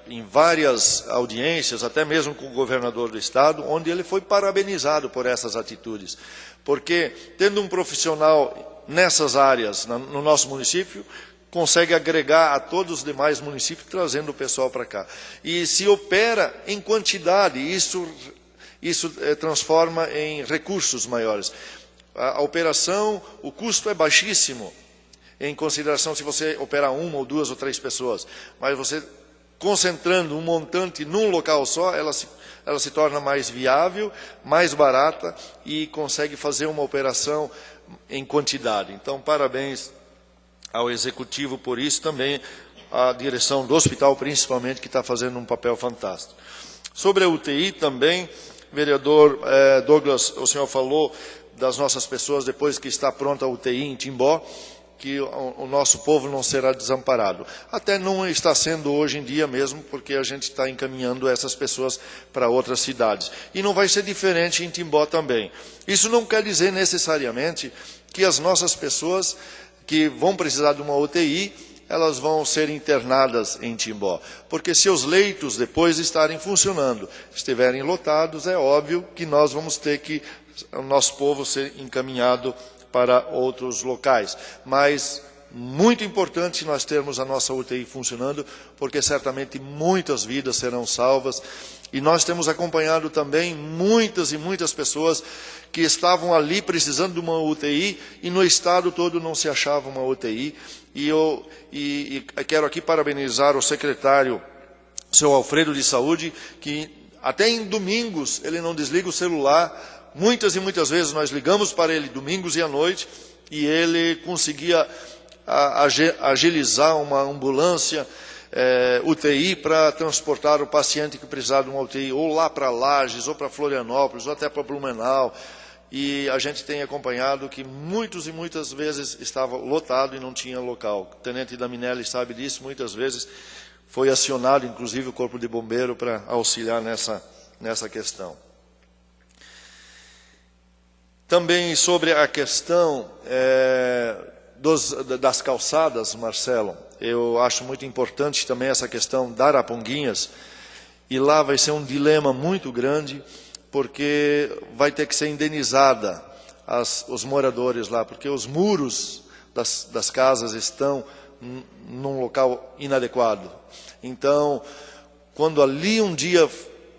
em várias audiências, até mesmo com o governador do estado, onde ele foi parabenizado por essas atitudes. Porque, tendo um profissional nessas áreas, no nosso município, consegue agregar a todos os demais municípios, trazendo o pessoal para cá. E se opera em quantidade, isso transforma em recursos maiores. A operação, o custo é baixíssimo, em consideração se você operar 1 ou 2 ou 3 pessoas. Mas você, concentrando um montante num local só, ela se torna mais viável, mais barata e consegue fazer uma operação em quantidade. Então, parabéns ao executivo por isso, também a direção do hospital, principalmente, que está fazendo um papel fantástico. Sobre a UTI também, vereador Douglas, o senhor falou das nossas pessoas, depois que está pronta a UTI em Timbó, que o nosso povo não será desamparado. Até não está sendo hoje em dia mesmo, porque a gente está encaminhando essas pessoas para outras cidades. E não vai ser diferente em Timbó também. Isso não quer dizer necessariamente que as nossas pessoas que vão precisar de uma UTI, elas vão ser internadas em Timbó. Porque se os leitos depois estarem funcionando, estiverem lotados, é óbvio que nós vamos ter que, o nosso povo ser encaminhado para outros locais. Mas muito importante nós termos a nossa UTI funcionando, porque certamente muitas vidas serão salvas. E nós temos acompanhado também muitas e muitas pessoas que estavam ali precisando de uma UTI e no estado todo não se achava uma UTI. E quero aqui parabenizar o secretário, seu Alfredo de Saúde, que até em domingos ele não desliga o celular. Muitas e muitas vezes nós ligamos para ele domingos e à noite e ele conseguia agilizar uma ambulância UTI para transportar o paciente que precisava de uma UTI ou lá para Lages, ou para Florianópolis, ou até para Blumenau. E a gente tem acompanhado que muitas e muitas vezes estava lotado e não tinha local. O tenente Daminelli sabe disso, muitas vezes foi acionado, inclusive, o Corpo de Bombeiro para auxiliar nessa questão. Também sobre a questão das calçadas, Marcelo, eu acho muito importante também essa questão da Araponguinhas, E lá vai ser um dilema muito grande, porque vai ter que ser indenizada os moradores lá, porque os muros das casas estão num local inadequado. Então, quando ali um dia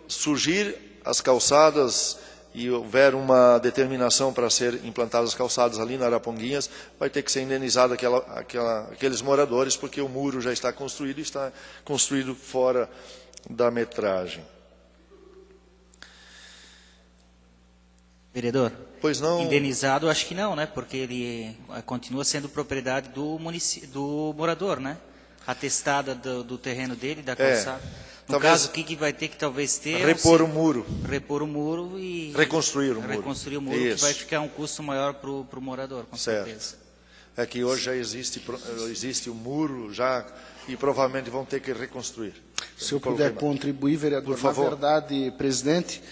surgir as calçadas e houver uma determinação para ser implantadas calçadas ali na Araponguinhas, vai ter que ser indenizado aqueles moradores, porque o muro já está construído e está construído fora da metragem. Vereador, Pois não. indenizado acho que não, né? Porque ele continua sendo propriedade do morador, né? Atestada do terreno dele, da calçada. No talvez caso, o que vai ter que talvez ter? repor o muro. Repor o muro e... Reconstruir o muro. Reconstruir o muro, Isso. que vai ficar um custo maior para o morador, com Certo. certeza. É que hoje já existe o muro já e provavelmente vão ter que reconstruir. Se eu puder contribuir, vereador, Por favor. na verdade, presidente,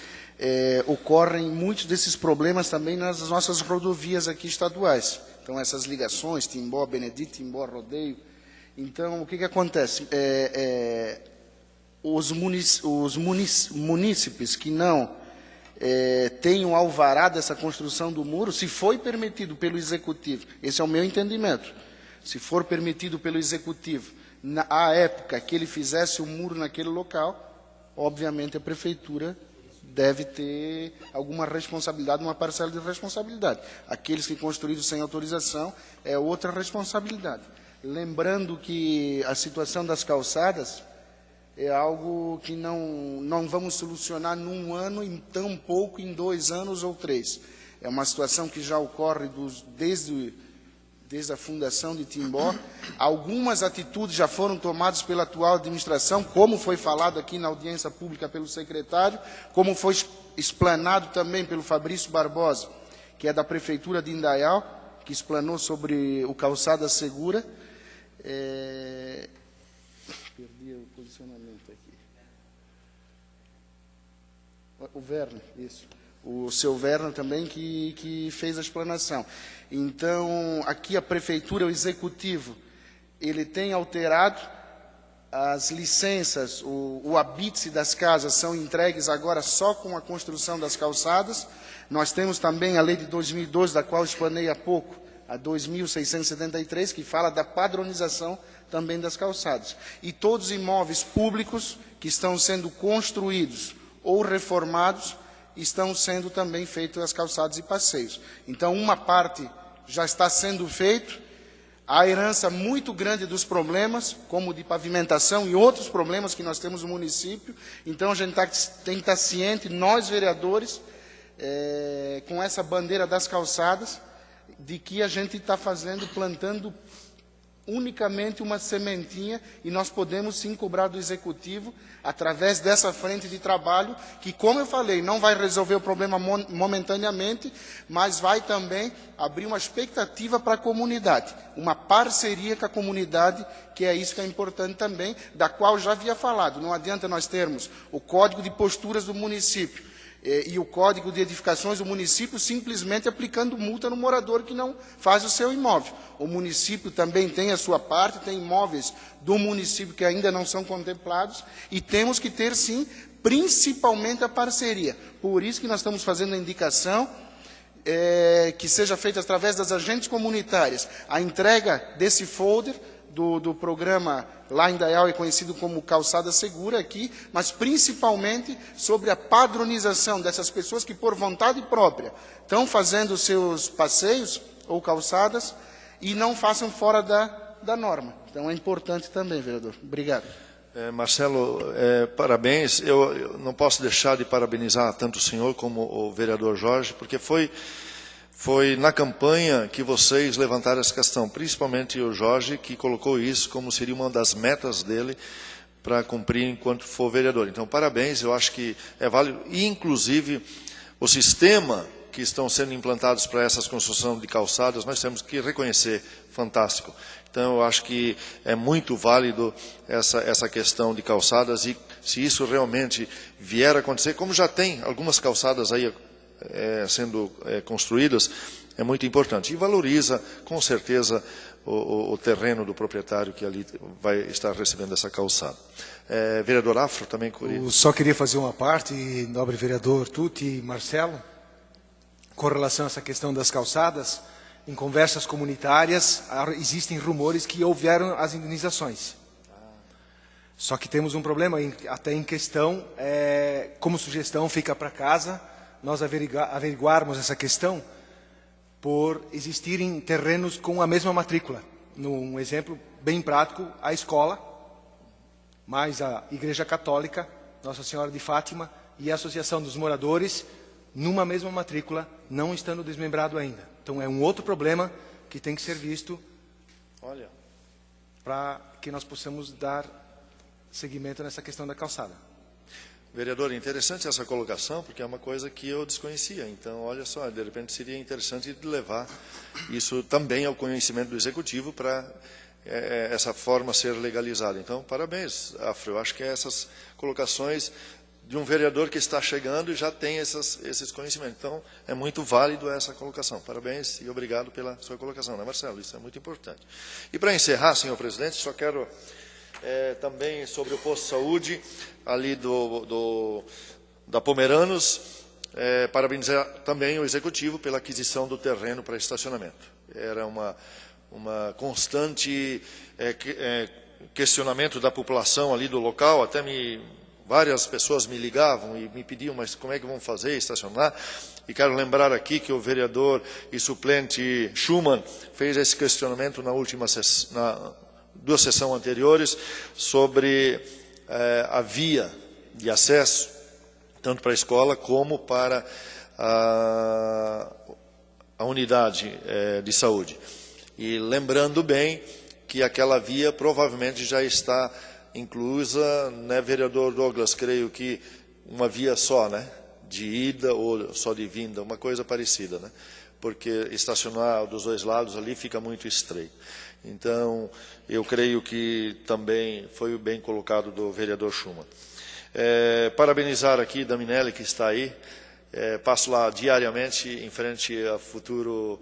ocorrem muitos desses problemas também nas nossas rodovias aqui estaduais. Então, essas ligações, Timbó, Benedito, Timbó, Rodeio. Então, o que acontece? Os munícipes que não tenham alvará dessa construção do muro, se foi permitido pelo Executivo, esse é o meu entendimento, se for permitido pelo Executivo, à época que ele fizesse o muro naquele local, obviamente a Prefeitura deve ter alguma responsabilidade, uma parcela de responsabilidade. Aqueles que construíram sem autorização é outra responsabilidade. Lembrando que a situação das calçadas é algo que não vamos solucionar num ano, e tão pouco em 2 anos ou 3. É uma situação que já ocorre desde a fundação de Timbó. Algumas atitudes já foram tomadas pela atual administração, como foi falado aqui na audiência pública pelo secretário, como foi explanado também pelo Fabrício Barbosa, que é da Prefeitura de Indaial, que explanou sobre o Calçada Segura. Perdi o posicionamento aqui. O Werner, isso. O seu Werner também que fez a explanação. Então, aqui a Prefeitura, o Executivo, ele tem alterado as licenças, o habite das casas são entregues agora só com a construção das calçadas. Nós temos também a lei de 2012, da qual explanei há pouco, a 2.673, que fala da padronização também das calçadas. E todos os imóveis públicos que estão sendo construídos ou reformados, estão sendo também feitos as calçadas e passeios. Então, uma parte já está sendo feito, a herança muito grande dos problemas, como de pavimentação e outros problemas que nós temos no município. Então, a gente tem que estar ciente, nós vereadores, com essa bandeira das calçadas, de que a gente está plantando unicamente uma sementinha, e nós podemos sim cobrar do Executivo, através dessa frente de trabalho, que, como eu falei, não vai resolver o problema momentaneamente, mas vai também abrir uma expectativa para a comunidade, uma parceria com a comunidade, que é isso que é importante também, da qual já havia falado. Não adianta nós termos o Código de Posturas do município, e o Código de Edificações do município simplesmente aplicando multa no morador que não faz o seu imóvel. O município também tem a sua parte, tem imóveis do município que ainda não são contemplados, e temos que ter, sim, principalmente a parceria. Por isso que nós estamos fazendo a indicação que seja feita através das agentes comunitárias a entrega desse folder do programa lá em Indaial, é conhecido como Calçada Segura aqui, mas principalmente sobre a padronização dessas pessoas que, por vontade própria, estão fazendo seus passeios ou calçadas e não façam fora da norma. Então, é importante também, vereador. Obrigado. Marcelo, parabéns. Eu não posso deixar de parabenizar tanto o senhor como o vereador Jorge, porque foi na campanha que vocês levantaram essa questão, principalmente o Jorge, que colocou isso como seria uma das metas dele para cumprir enquanto for vereador. Então, parabéns, eu acho que é válido. E, inclusive, o sistema que estão sendo implantados para essas construções de calçadas, nós temos que reconhecer, fantástico. Então, eu acho que é muito válido essa questão de calçadas, e se isso realmente vier a acontecer, como já tem algumas calçadas aí sendo construídas, é muito importante. E valoriza, com certeza, o terreno do proprietário que ali vai estar recebendo essa calçada. Vereador Afro, também... Eu só queria fazer uma parte, nobre vereador Tutti e Marcelo, com relação a essa questão das calçadas. Em conversas comunitárias, existem rumores que houveram as indenizações. Só que temos um problema, até em questão, como sugestão, fica para casa, nós averiguarmos essa questão, por existirem terrenos com a mesma matrícula. Um exemplo bem prático, a escola, mais a Igreja Católica, Nossa Senhora de Fátima e a Associação dos Moradores, numa mesma matrícula, não estando desmembrado ainda. Então é um outro problema que tem que ser visto para que nós possamos dar seguimento nessa questão da calçada. Vereador, interessante essa colocação, porque é uma coisa que eu desconhecia. Então, olha só, de repente seria interessante levar isso também ao conhecimento do Executivo para essa forma ser legalizada. Então, parabéns, Afro. Eu acho que essas colocações de um vereador que está chegando e já tem esses conhecimentos. Então, é muito válido essa colocação. Parabéns e obrigado pela sua colocação, né, Marcelo? Isso é muito importante. E para encerrar, senhor presidente, só quero... também sobre o posto de saúde ali da Pomeranos, parabenizar também o Executivo pela aquisição do terreno para estacionamento. Era uma constante questionamento da população ali do local, até várias pessoas me ligavam e me pediam, mas como é que vão fazer, estacionar? E quero lembrar aqui que o vereador e suplente Schumann fez esse questionamento na última duas sessões anteriores, sobre a via de acesso, tanto para a escola como para a unidade de saúde. E lembrando bem que aquela via provavelmente já está inclusa, né, vereador Douglas, creio que uma via só, né, de ida ou só de vinda, uma coisa parecida, né, porque estacionar dos dois lados ali fica muito estreito. Então, eu creio que também foi bem colocado do vereador Schumann. Parabenizar aqui da Minelli, que está aí. Passo lá diariamente em frente à futura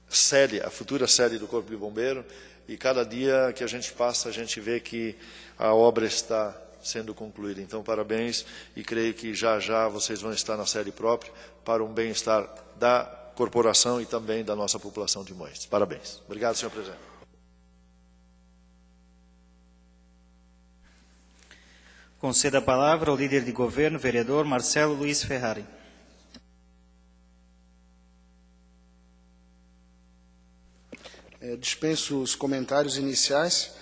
sede do Corpo de Bombeiro. E cada dia que a gente passa, a gente vê que a obra está sendo concluída. Então, parabéns, e creio que já já vocês vão estar na sede própria para um bem-estar da corporação e também da nossa população de Moisés. Parabéns. Obrigado, senhor presidente. Conceda a palavra ao líder de governo, vereador Marcelo Luiz Ferrari. Dispenso os comentários iniciais.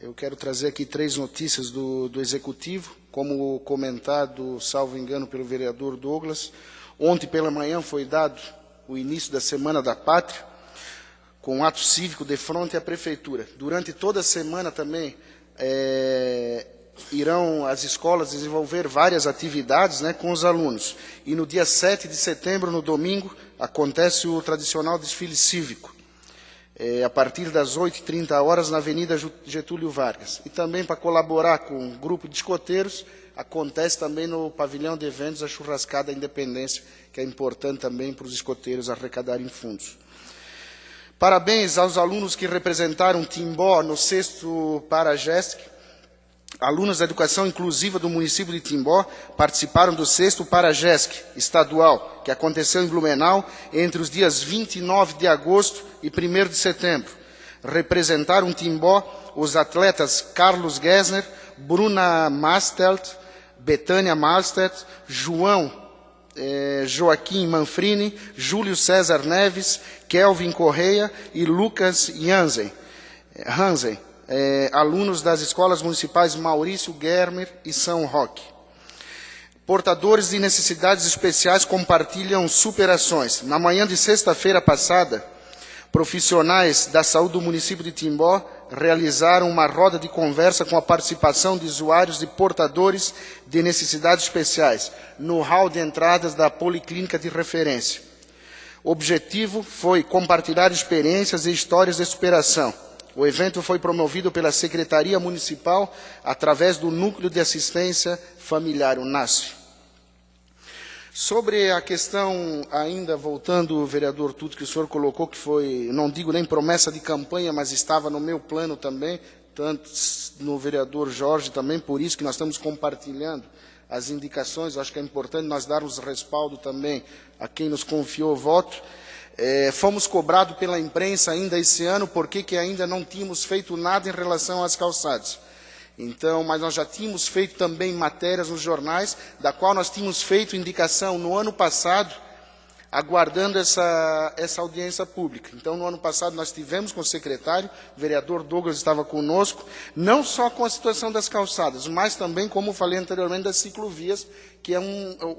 Eu quero trazer aqui 3 notícias do Executivo, como comentado, salvo engano, pelo vereador Douglas. Ontem pela manhã foi dado o início da Semana da Pátria, com um ato cívico de fronte à Prefeitura. Durante toda a semana também irão as escolas desenvolver várias atividades, né, com os alunos. E no dia 7 de setembro, no domingo, acontece o tradicional desfile cívico, a partir das 8h30 na Avenida Getúlio Vargas. E também, para colaborar com o grupo de escoteiros, acontece também no pavilhão de eventos a churrascada Independência, que é importante também para os escoteiros arrecadarem fundos. Parabéns aos alunos que representaram Timbó no 6º Paragesc. Alunos da Educação Inclusiva do município de Timbó participaram do 6º Paragesc estadual, que aconteceu em Blumenau entre os dias 29 de agosto e 1º de setembro. Representaram Timbó os atletas Carlos Gessner, Bruna Mastelt, Betânia Malstedt, Joaquim Manfrini, Júlio César Neves, Kelvin Correia e Lucas Hansen, alunos das escolas municipais Maurício Germer e São Roque. Portadores de necessidades especiais compartilham superações. Na manhã de sexta-feira passada, profissionais da saúde do município de Timbó realizaram uma roda de conversa com a participação de usuários e portadores de necessidades especiais no hall de entradas da Policlínica de Referência. O objetivo foi compartilhar experiências e histórias de superação. O evento foi promovido pela Secretaria Municipal através do Núcleo de Assistência Familiar, o NASF. Sobre a questão, ainda voltando, vereador Tuto, que o senhor colocou, que foi, não digo nem promessa de campanha, mas estava no meu plano também, tanto no vereador Jorge também, por isso que nós estamos compartilhando as indicações. Acho que é importante nós darmos respaldo também a quem nos confiou o voto. Fomos cobrados pela imprensa ainda esse ano, porque ainda não tínhamos feito nada em relação às calçadas. Então, mas nós já tínhamos feito também matérias nos jornais, da qual nós tínhamos feito indicação no ano passado, aguardando essa audiência pública. Então, no ano passado, nós tivemos com o secretário, o vereador Douglas estava conosco, não só com a situação das calçadas, mas também, como falei anteriormente, das ciclovias, que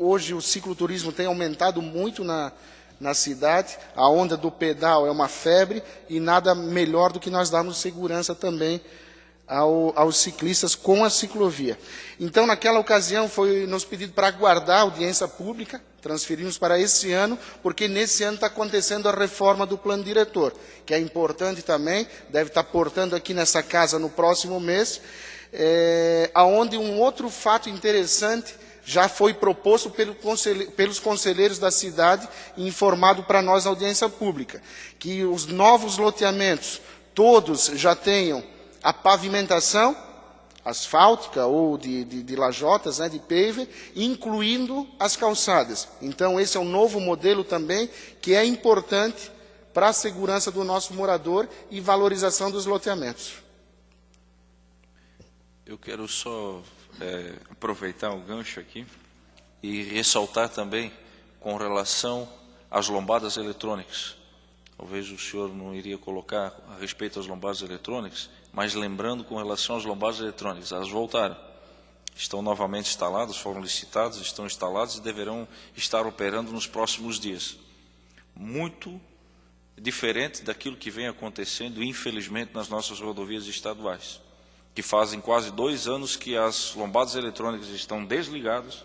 hoje o cicloturismo tem aumentado muito na cidade, a onda do pedal é uma febre, e nada melhor do que nós darmos segurança também aos ciclistas com a ciclovia. Então, naquela ocasião, foi nos pedido para aguardar a audiência pública, transferimos para esse ano, porque nesse ano está acontecendo a reforma do plano diretor, que é importante também, deve estar portando aqui nessa casa no próximo mês, aonde um outro fato interessante já foi proposto pelos conselheiros da cidade e informado para nós na audiência pública, que os novos loteamentos, todos já tenham a pavimentação asfáltica ou de lajotas, de paver, incluindo as calçadas. Então, esse é um novo modelo também, que é importante para a segurança do nosso morador e valorização dos loteamentos. Eu quero só aproveitar o gancho aqui e ressaltar também com relação às lombadas eletrônicas. Talvez o senhor não iria colocar a respeito às lombadas eletrônicas, mas lembrando com relação às lombadas eletrônicas, elas voltaram. Estão novamente instaladas, foram licitadas, estão instaladas e deverão estar operando nos próximos dias. Muito diferente daquilo que vem acontecendo, infelizmente, nas nossas rodovias estaduais, que fazem quase 2 anos que as lombadas eletrônicas estão desligadas,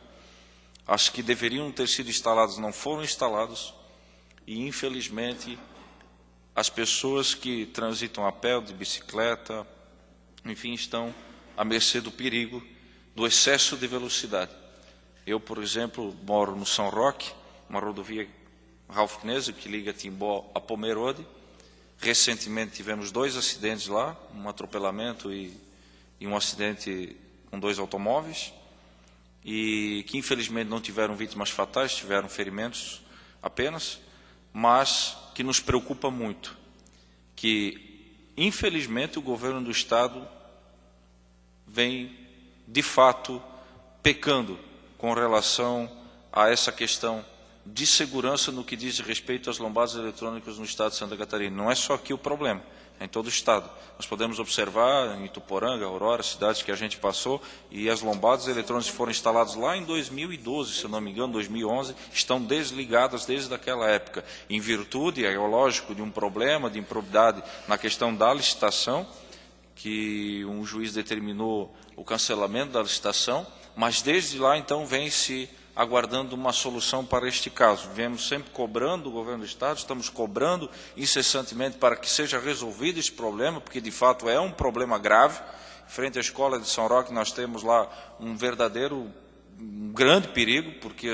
as que deveriam ter sido instaladas não foram instaladas, e, infelizmente, as pessoas que transitam a pé, de bicicleta, enfim, estão à mercê do perigo, do excesso de velocidade. Eu, por exemplo, moro no São Roque, uma rodovia Ralph Knesset, que liga Timbó a Pomerode. Recentemente tivemos 2 acidentes lá, um atropelamento e um acidente com 2 automóveis, e que infelizmente não tiveram vítimas fatais, tiveram ferimentos apenas, mas que nos preocupa muito, que infelizmente o governo do Estado vem de fato pecando com relação a essa questão de segurança no que diz respeito às lombadas eletrônicas no Estado de Santa Catarina. Não é só aqui o problema, é em todo o Estado. Nós podemos observar em Ituporanga, Aurora, cidades que a gente passou, e as lombadas eletrônicas foram instaladas lá em 2012, se eu não me engano, 2011, estão desligadas desde aquela época, em virtude, é lógico, de um problema de improbidade na questão da licitação, que um juiz determinou o cancelamento da licitação, mas desde lá, então, vem-se aguardando uma solução para este caso. Viemos sempre cobrando do governo do Estado, estamos cobrando incessantemente para que seja resolvido esse problema, porque de fato é um problema grave. Frente à escola de São Roque nós temos lá um grande perigo, porque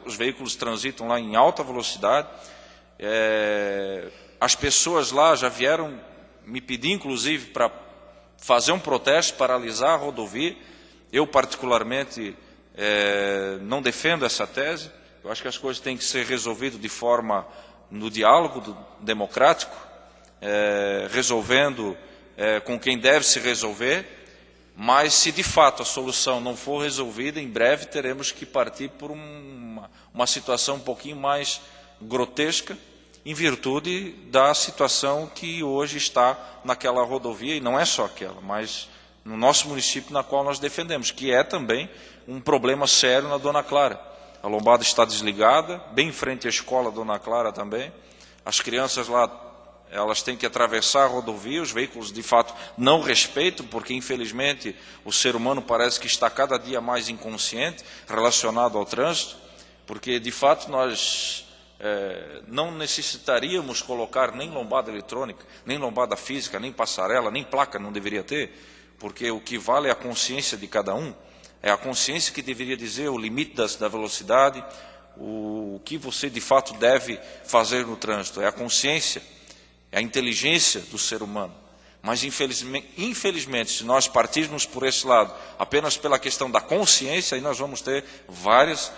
os veículos transitam lá em alta velocidade. As pessoas lá já vieram me pedir, inclusive, para fazer um protesto, paralisar a rodovia. Eu, particularmente, não defendo essa tese. Eu acho que as coisas têm que ser resolvidas de forma no diálogo democrático, resolvendo com quem deve se resolver, mas se de fato a solução não for resolvida, em breve teremos que partir por uma situação um pouquinho mais grotesca, em virtude da situação que hoje está naquela rodovia, e não é só aquela, mas no nosso município na qual nós defendemos, que é também um problema sério na Dona Clara. A lombada está desligada, bem em frente à escola Dona Clara também. As crianças lá, elas têm que atravessar a rodovia, os veículos de fato não respeitam, porque infelizmente o ser humano parece que está cada dia mais inconsciente relacionado ao trânsito, porque de fato nós não necessitaríamos colocar nem lombada eletrônica, nem lombada física, nem passarela, nem placa não deveria ter, porque o que vale é a consciência de cada um. É a consciência que deveria dizer o limite da velocidade, o que você de fato deve fazer no trânsito. É a consciência, é a inteligência do ser humano. Mas infelizmente, se nós partirmos por esse lado, apenas pela questão da consciência, aí nós vamos ter várias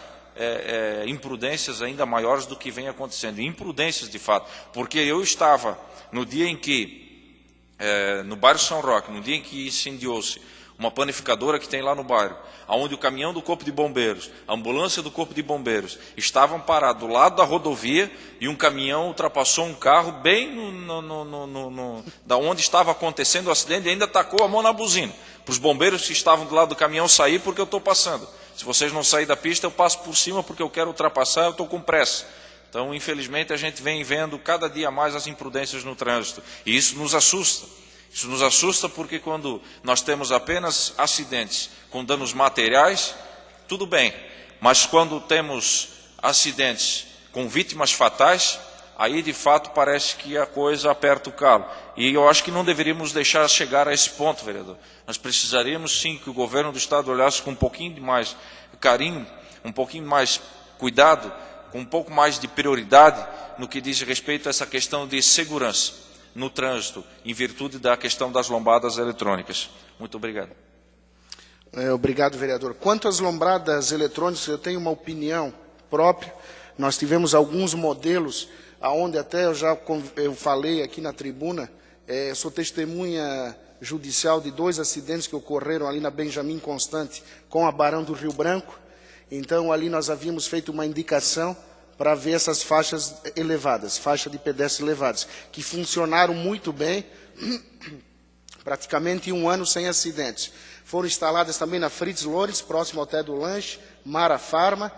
imprudências ainda maiores do que vem acontecendo. Imprudências de fato, porque eu estava no dia em que, no bairro São Roque, no dia em que incendiou-se uma panificadora que tem lá no bairro, onde o caminhão do Corpo de Bombeiros, a ambulância do Corpo de Bombeiros, estavam parados do lado da rodovia e um caminhão ultrapassou um carro bem da onde estava acontecendo o acidente e ainda tacou a mão na buzina. Para os bombeiros que estavam do lado do caminhão sair porque eu estou passando. Se vocês não saírem da pista, eu passo por cima porque eu quero ultrapassar, eu estou com pressa. Então, infelizmente, a gente vem vendo cada dia mais as imprudências no trânsito. E isso nos assusta. Isso nos assusta porque quando nós temos apenas acidentes com danos materiais, tudo bem. Mas quando temos acidentes com vítimas fatais, aí de fato parece que a coisa aperta o calo. E eu acho que não deveríamos deixar chegar a esse ponto, vereador. Nós precisaríamos sim que o governo do Estado olhasse com um pouquinho de mais carinho, um pouquinho mais cuidado, com um pouco mais de prioridade no que diz respeito a essa questão de segurança no trânsito, em virtude da questão das lombadas eletrônicas. Muito obrigado. Obrigado, vereador. Quanto às lombadas eletrônicas, eu tenho uma opinião própria. Nós tivemos alguns modelos, onde até eu falei aqui na tribuna, sou testemunha judicial de 2 acidentes que ocorreram ali na Benjamin Constante com a Barão do Rio Branco. Então, ali nós havíamos feito uma indicação para ver essas faixas elevadas, faixa de pedestres elevadas, que funcionaram muito bem, praticamente 1 ano sem acidentes. Foram instaladas também na Fritz Loures, próximo ao Té do Lanche, Mara Farma.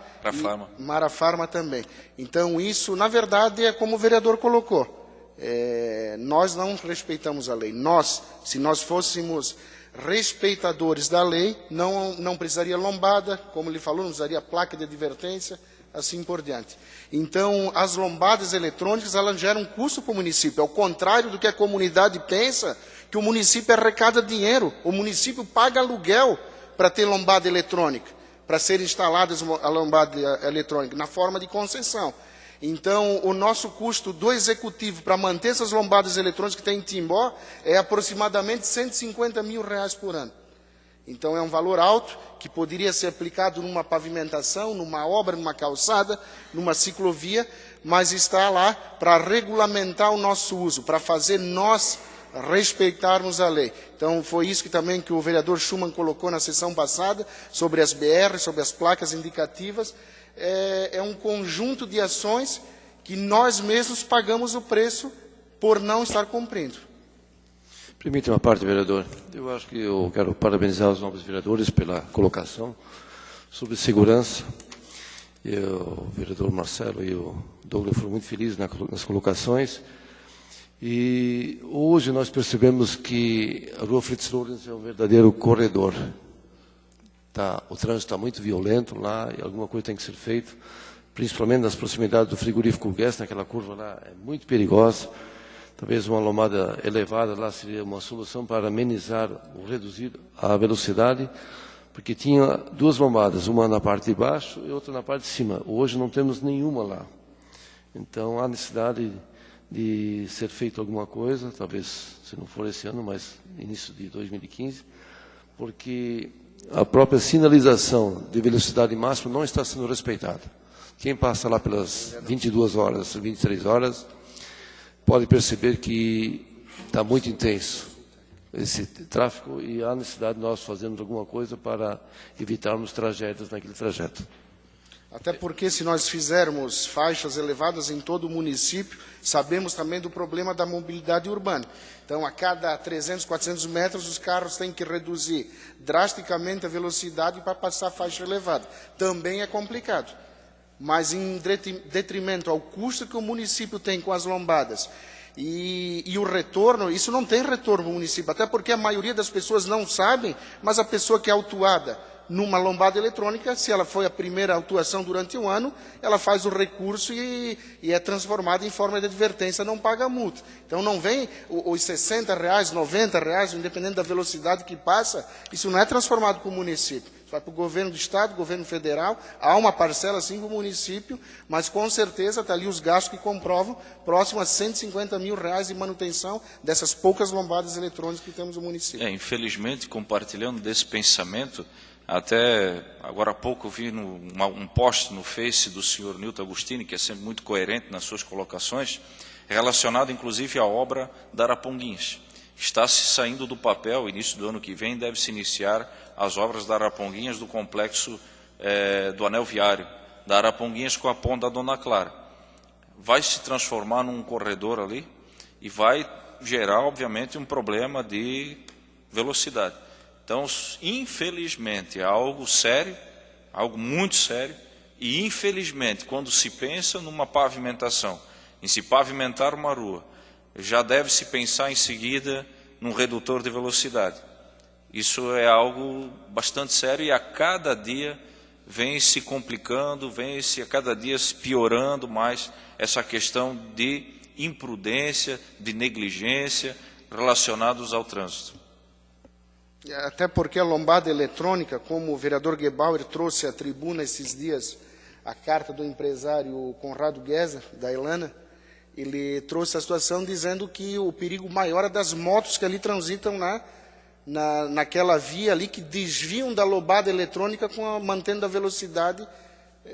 Mara Farma também. Então, isso, na verdade, é como o vereador colocou. Nós não respeitamos a lei. Se nós fôssemos respeitadores da lei, não precisaria lombada, como ele falou, não precisaria placa de advertência, assim por diante. Então, as lombadas eletrônicas, elas geram custo para o município. Ao contrário do que a comunidade pensa, que o município arrecada dinheiro. O município paga aluguel para ter lombada eletrônica, para ser instalada a lombada eletrônica, na forma de concessão. Então, o nosso custo do executivo para manter essas lombadas eletrônicas que tem em Timbó é aproximadamente R$150 mil por ano. Então, é um valor alto que poderia ser aplicado numa pavimentação, numa obra, numa calçada, numa ciclovia, mas está lá para regulamentar o nosso uso, para fazer nós respeitarmos a lei. Então, foi isso que o vereador Schumann colocou na sessão passada, sobre as BR, sobre as placas indicativas. É um conjunto de ações que nós mesmos pagamos o preço por não estar cumprindo. Permite uma parte, vereador. Eu acho que eu quero parabenizar os novos vereadores pela colocação sobre segurança. O vereador Marcelo e o Douglas foram muito felizes nas colocações. E hoje nós percebemos que a Rua Fritz Loures é um verdadeiro corredor. O trânsito está muito violento lá e alguma coisa tem que ser feita, principalmente nas proximidades do frigorífico Guest, naquela curva lá, é muito perigosa. Talvez uma lombada elevada lá seria uma solução para amenizar ou reduzir a velocidade, porque tinha 2 lombadas, uma na parte de baixo e outra na parte de cima. Hoje não temos nenhuma lá. Então há necessidade de ser feito alguma coisa, talvez, se não for esse ano, mas início de 2015, porque a própria sinalização de velocidade máxima não está sendo respeitada. Quem passa lá pelas 22 horas, 23 horas, pode perceber que está muito intenso esse tráfego e há necessidade de nós fazermos alguma coisa para evitarmos tragédias naquele trajeto. Até porque, se nós fizermos faixas elevadas em todo o município, sabemos também do problema da mobilidade urbana. Então, a cada 300, 400 metros, os carros têm que reduzir drasticamente a velocidade para passar a faixa elevada. Também é complicado. Mas, em detrimento ao custo que o município tem com as lombadas e o retorno, isso não tem retorno para o município, até porque a maioria das pessoas não sabem, mas a pessoa que é autuada numa lombada eletrônica, se ela foi a primeira autuação durante 1 ano, ela faz o recurso e é transformada em forma de advertência, não paga a multa. Então não vem os R$60, R$90, independente da velocidade que passa, isso não é transformado para o município. vai para o governo do Estado, governo federal, há uma parcela sim para o município, mas com certeza está ali os gastos que comprovam, próximo a R$150 mil de manutenção dessas poucas lombadas eletrônicas que temos no município. Infelizmente, compartilhando desse pensamento, até agora há pouco eu vi um post no Face do senhor Nilton Agostini, que é sempre muito coerente nas suas colocações, relacionado inclusive à obra da Araponguinhas. Está se saindo do papel, início do ano que vem, deve-se iniciar as obras da Araponguinhas do complexo do anel viário, da Araponguinhas com a ponta da Dona Clara. Vai se transformar num corredor ali e vai gerar, obviamente, um problema de velocidade. Então, infelizmente, é algo sério, algo muito sério, e infelizmente, quando se pensa numa pavimentação, em se pavimentar uma rua, já deve-se pensar em seguida num redutor de velocidade. Isso é algo bastante sério e a cada dia vem se complicando, vem se a cada dia se piorando mais essa questão de imprudência, de negligência relacionados ao trânsito. Até porque a lombada eletrônica, como o vereador Gebauer trouxe à tribuna esses dias a carta do empresário Conrado Gueser, da Elana, ele trouxe a situação dizendo que o perigo maior é das motos que ali transitam naquela via ali, que desviam da lombada eletrônica mantendo a velocidade,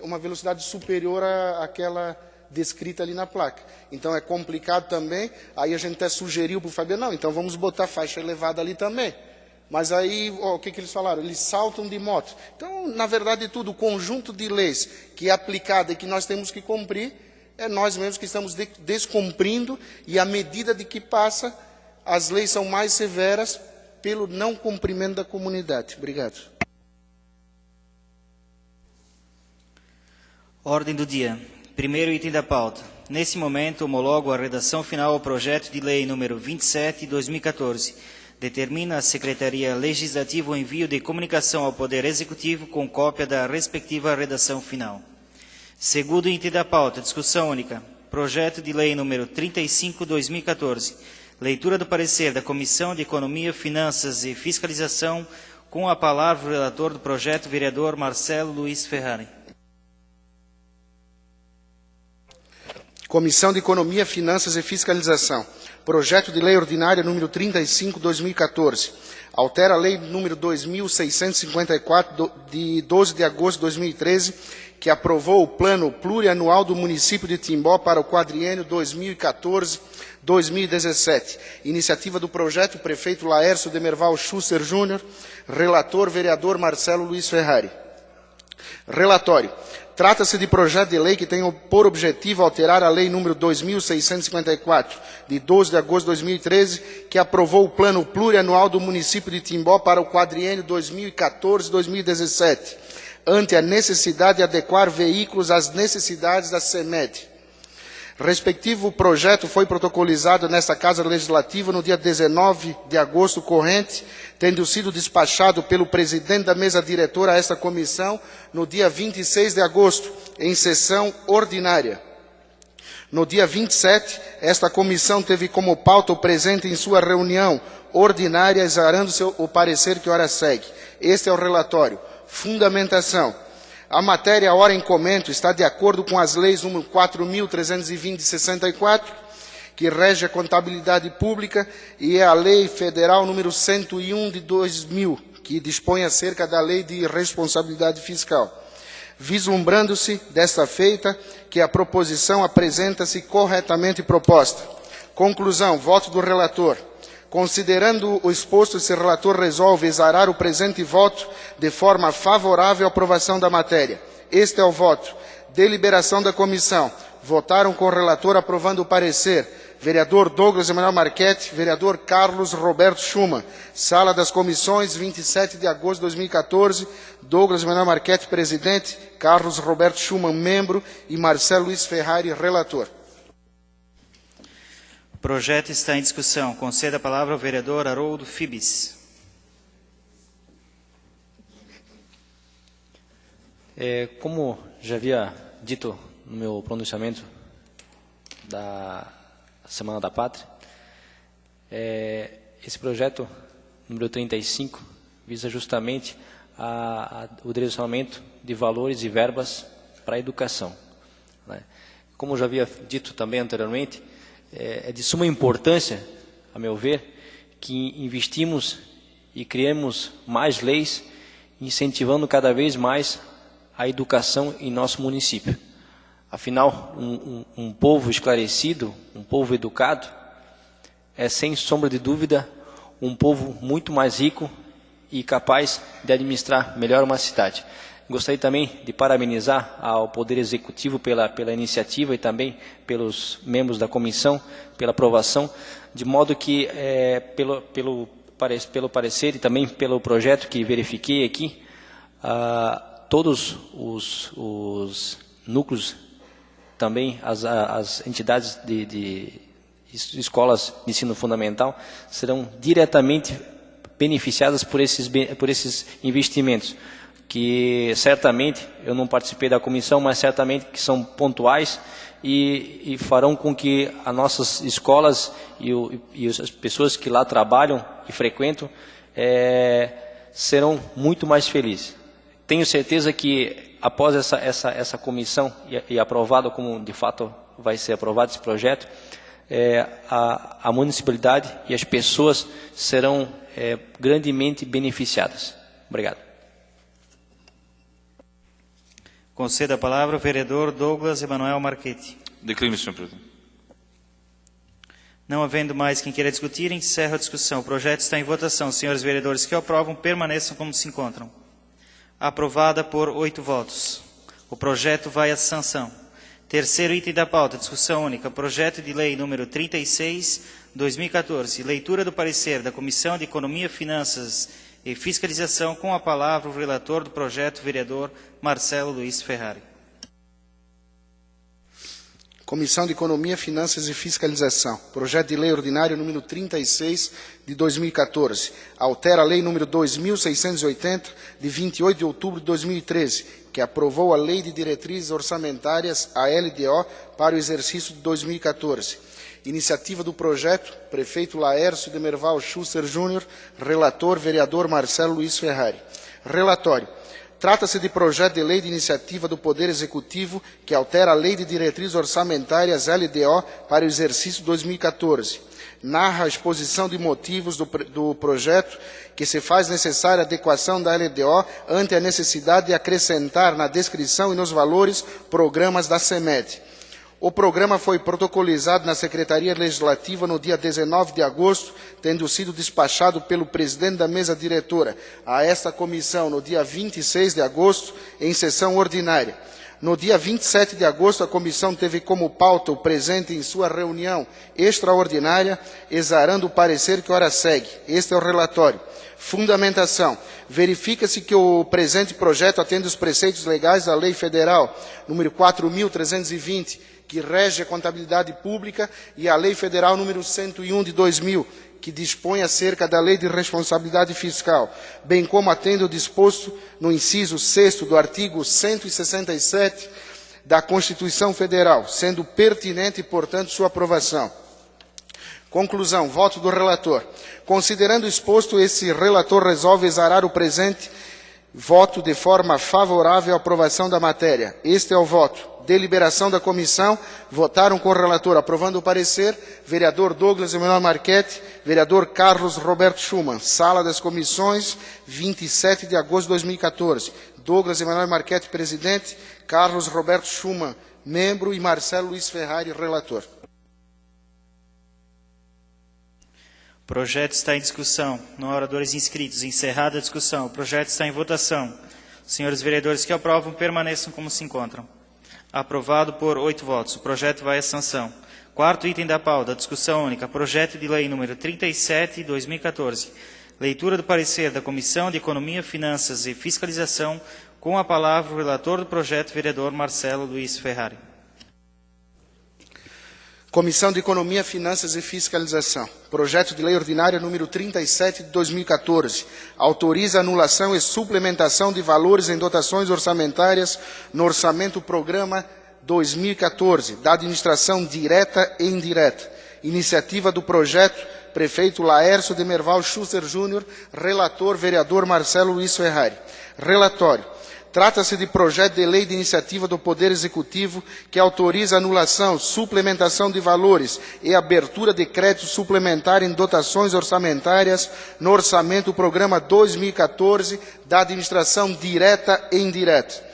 uma velocidade superior àquela descrita ali na placa. Então é complicado também, aí a gente até sugeriu para o Fabiano, não, então vamos botar faixa elevada ali também. Mas aí, o que eles falaram? Eles saltam de moto. Então, na verdade, tudo, o conjunto de leis que é aplicado e que nós temos que cumprir, é nós mesmos que estamos descumprindo, e à medida de que passa, as leis são mais severas pelo não cumprimento da comunidade. Obrigado. Ordem do dia. Primeiro item da pauta. Nesse momento, homologo a redação final ao projeto de lei número 27/2014. Determina a Secretaria Legislativa o envio de comunicação ao Poder Executivo com cópia da respectiva redação final. Segundo item da pauta, discussão única. Projeto de lei número 35/2014. Leitura do parecer da Comissão de Economia, Finanças e Fiscalização, com a palavra o relator do projeto, vereador Marcelo Luiz Ferrari. Comissão de Economia, Finanças e Fiscalização. Projeto de Lei Ordinária número 35/2014. Altera a Lei número 2.654, de 12 de agosto de 2013, que aprovou o Plano Plurianual do município de Timbó para o quadriênio 2014-2017. Iniciativa do projeto, o prefeito Laércio Demerval Schuster Júnior, relator, vereador Marcelo Luiz Ferrari. Relatório. Trata-se de projeto de lei que tem por objetivo alterar a Lei número 2.654, de 12 de agosto de 2013, que aprovou o Plano Plurianual do município de Timbó para o quadriênio 2014-2017, ante a necessidade de adequar veículos às necessidades da CEMED. Respectivo projeto foi protocolizado nesta Casa Legislativa no dia 19 de agosto corrente, tendo sido despachado pelo presidente da mesa diretora a esta comissão no dia 26 de agosto, em sessão ordinária. No dia 27, esta comissão teve como pauta o presente em sua reunião ordinária, exarando-se o parecer que ora segue. Este é o relatório. Fundamentação. A matéria, ora em comento, está de acordo com as leis número 4.320 de 64, que rege a contabilidade pública, e é a lei federal número 101 de 2000, que dispõe acerca da lei de responsabilidade fiscal. Vislumbrando-se, desta feita, que a proposição apresenta-se corretamente proposta. Conclusão, voto do relator. Considerando o exposto, esse relator resolve exarar o presente voto de forma favorável à aprovação da matéria. Este é o voto. Deliberação da comissão. Votaram com o relator aprovando o parecer. Vereador Douglas Emanuel Marchetti, vereador Carlos Roberto Schumann. Sala das Comissões, 27 de agosto de 2014. Douglas Emanuel Marchetti, presidente. Carlos Roberto Schumann, membro. E Marcelo Luiz Ferrari, relator. O projeto está em discussão. Conceda a palavra ao vereador Haroldo Fibes. Como já havia dito no meu pronunciamento da Semana da Pátria, esse projeto número 35 visa justamente o direcionamento de valores e verbas para a educação, né? Como eu já havia dito também anteriormente, é de suma importância, a meu ver, que investimos e criemos mais leis, incentivando cada vez mais a educação em nosso município. Afinal, um povo esclarecido, um povo educado, é sem sombra de dúvida um povo muito mais rico e capaz de administrar melhor uma cidade. Gostaria também de parabenizar ao Poder Executivo pela iniciativa e também pelos membros da comissão, pela aprovação, de modo que, pelo parecer e também pelo projeto que verifiquei aqui, todos os núcleos, também as entidades de escolas de ensino fundamental serão diretamente beneficiadas por esses investimentos, que certamente, eu não participei da comissão, mas certamente que são pontuais e farão com que as nossas escolas e as pessoas que lá trabalham e frequentam serão muito mais felizes. Tenho certeza que após essa comissão e aprovado, como de fato vai ser aprovado esse projeto, a municipalidade e as pessoas serão grandemente beneficiadas. Obrigado. Concedo a palavra ao vereador Douglas Emanuel Marchetti. Declino, senhor presidente. Não havendo mais quem queira discutir, encerro a discussão. O projeto está em votação. Senhores vereadores que o aprovam, permaneçam como se encontram. Aprovada por 8 votos. O projeto vai à sanção. Terceiro item da pauta, discussão única. Projeto de lei número 36/2014. Leitura do parecer da Comissão de Economia, Finanças e Fiscalização. Com a palavra o relator do projeto, vereador Marcelo Luiz Ferrari. Comissão de Economia, Finanças e Fiscalização. Projeto de Lei Ordinário número 36 de 2014. Altera a Lei número 2680 de 28 de outubro de 2013, que aprovou a Lei de Diretrizes Orçamentárias, a LDO, para o exercício de 2014. Iniciativa do projeto, prefeito Laércio de Merval Schuster Júnior, relator, vereador Marcelo Luiz Ferrari. Relatório. Trata-se de projeto de lei de iniciativa do Poder Executivo que altera a Lei de Diretrizes Orçamentárias LDO para o exercício 2014. Narra a exposição de motivos do projeto que se faz necessária a adequação da LDO ante a necessidade de acrescentar na descrição e nos valores programas da CEMED. O programa foi protocolizado na Secretaria Legislativa no dia 19 de agosto, tendo sido despachado pelo presidente da mesa diretora a esta comissão no dia 26 de agosto, em sessão ordinária. No dia 27 de agosto, a comissão teve como pauta o presente em sua reunião extraordinária, exarando o parecer que ora segue. Este é o relatório. Fundamentação. Verifica-se que o presente projeto atende os preceitos legais da Lei Federal número 4.320, que rege a contabilidade pública, e a Lei Federal número 101 de 2000, que dispõe acerca da Lei de Responsabilidade Fiscal, bem como atende o disposto no inciso 6º do artigo 167 da Constituição Federal, sendo pertinente, portanto, sua aprovação. Conclusão, voto do relator. Considerando o exposto, esse relator resolve exarar o presente voto de forma favorável à aprovação da matéria. Este é o voto. Deliberação da comissão. Votaram com o relator, aprovando o parecer, vereador Douglas Emanuel Marchetti, vereador Carlos Roberto Schumann. Sala das Comissões, 27 de agosto de 2014. Douglas Emanuel Marchetti, presidente, Carlos Roberto Schumann, membro, e Marcelo Luiz Ferrari, relator. O projeto está em discussão. Não há oradores inscritos. Encerrada a discussão. O projeto está em votação. Os senhores vereadores que aprovam, permaneçam como se encontram. Aprovado por 8 votos. O projeto vai à sanção. Quarto item da pauta, discussão única. Projeto de lei número 37/2014. Leitura do parecer da Comissão de Economia, Finanças e Fiscalização. Com a palavra o relator do projeto, vereador Marcelo Luiz Ferrari. Comissão de Economia, Finanças e Fiscalização. Projeto de Lei Ordinária número 37 de 2014. Autoriza anulação e suplementação de valores em dotações orçamentárias no Orçamento Programa 2014, da administração direta e indireta, Iniciativa do projeto, prefeito Laércio Demerval Schuster Júnior, relator, vereador Marcelo Luiz Ferrari. Relatório. Trata-se de projeto de lei de iniciativa do Poder Executivo que autoriza anulação, suplementação de valores e abertura de crédito suplementar em dotações orçamentárias no orçamento do programa 2014 da administração direta e indireta.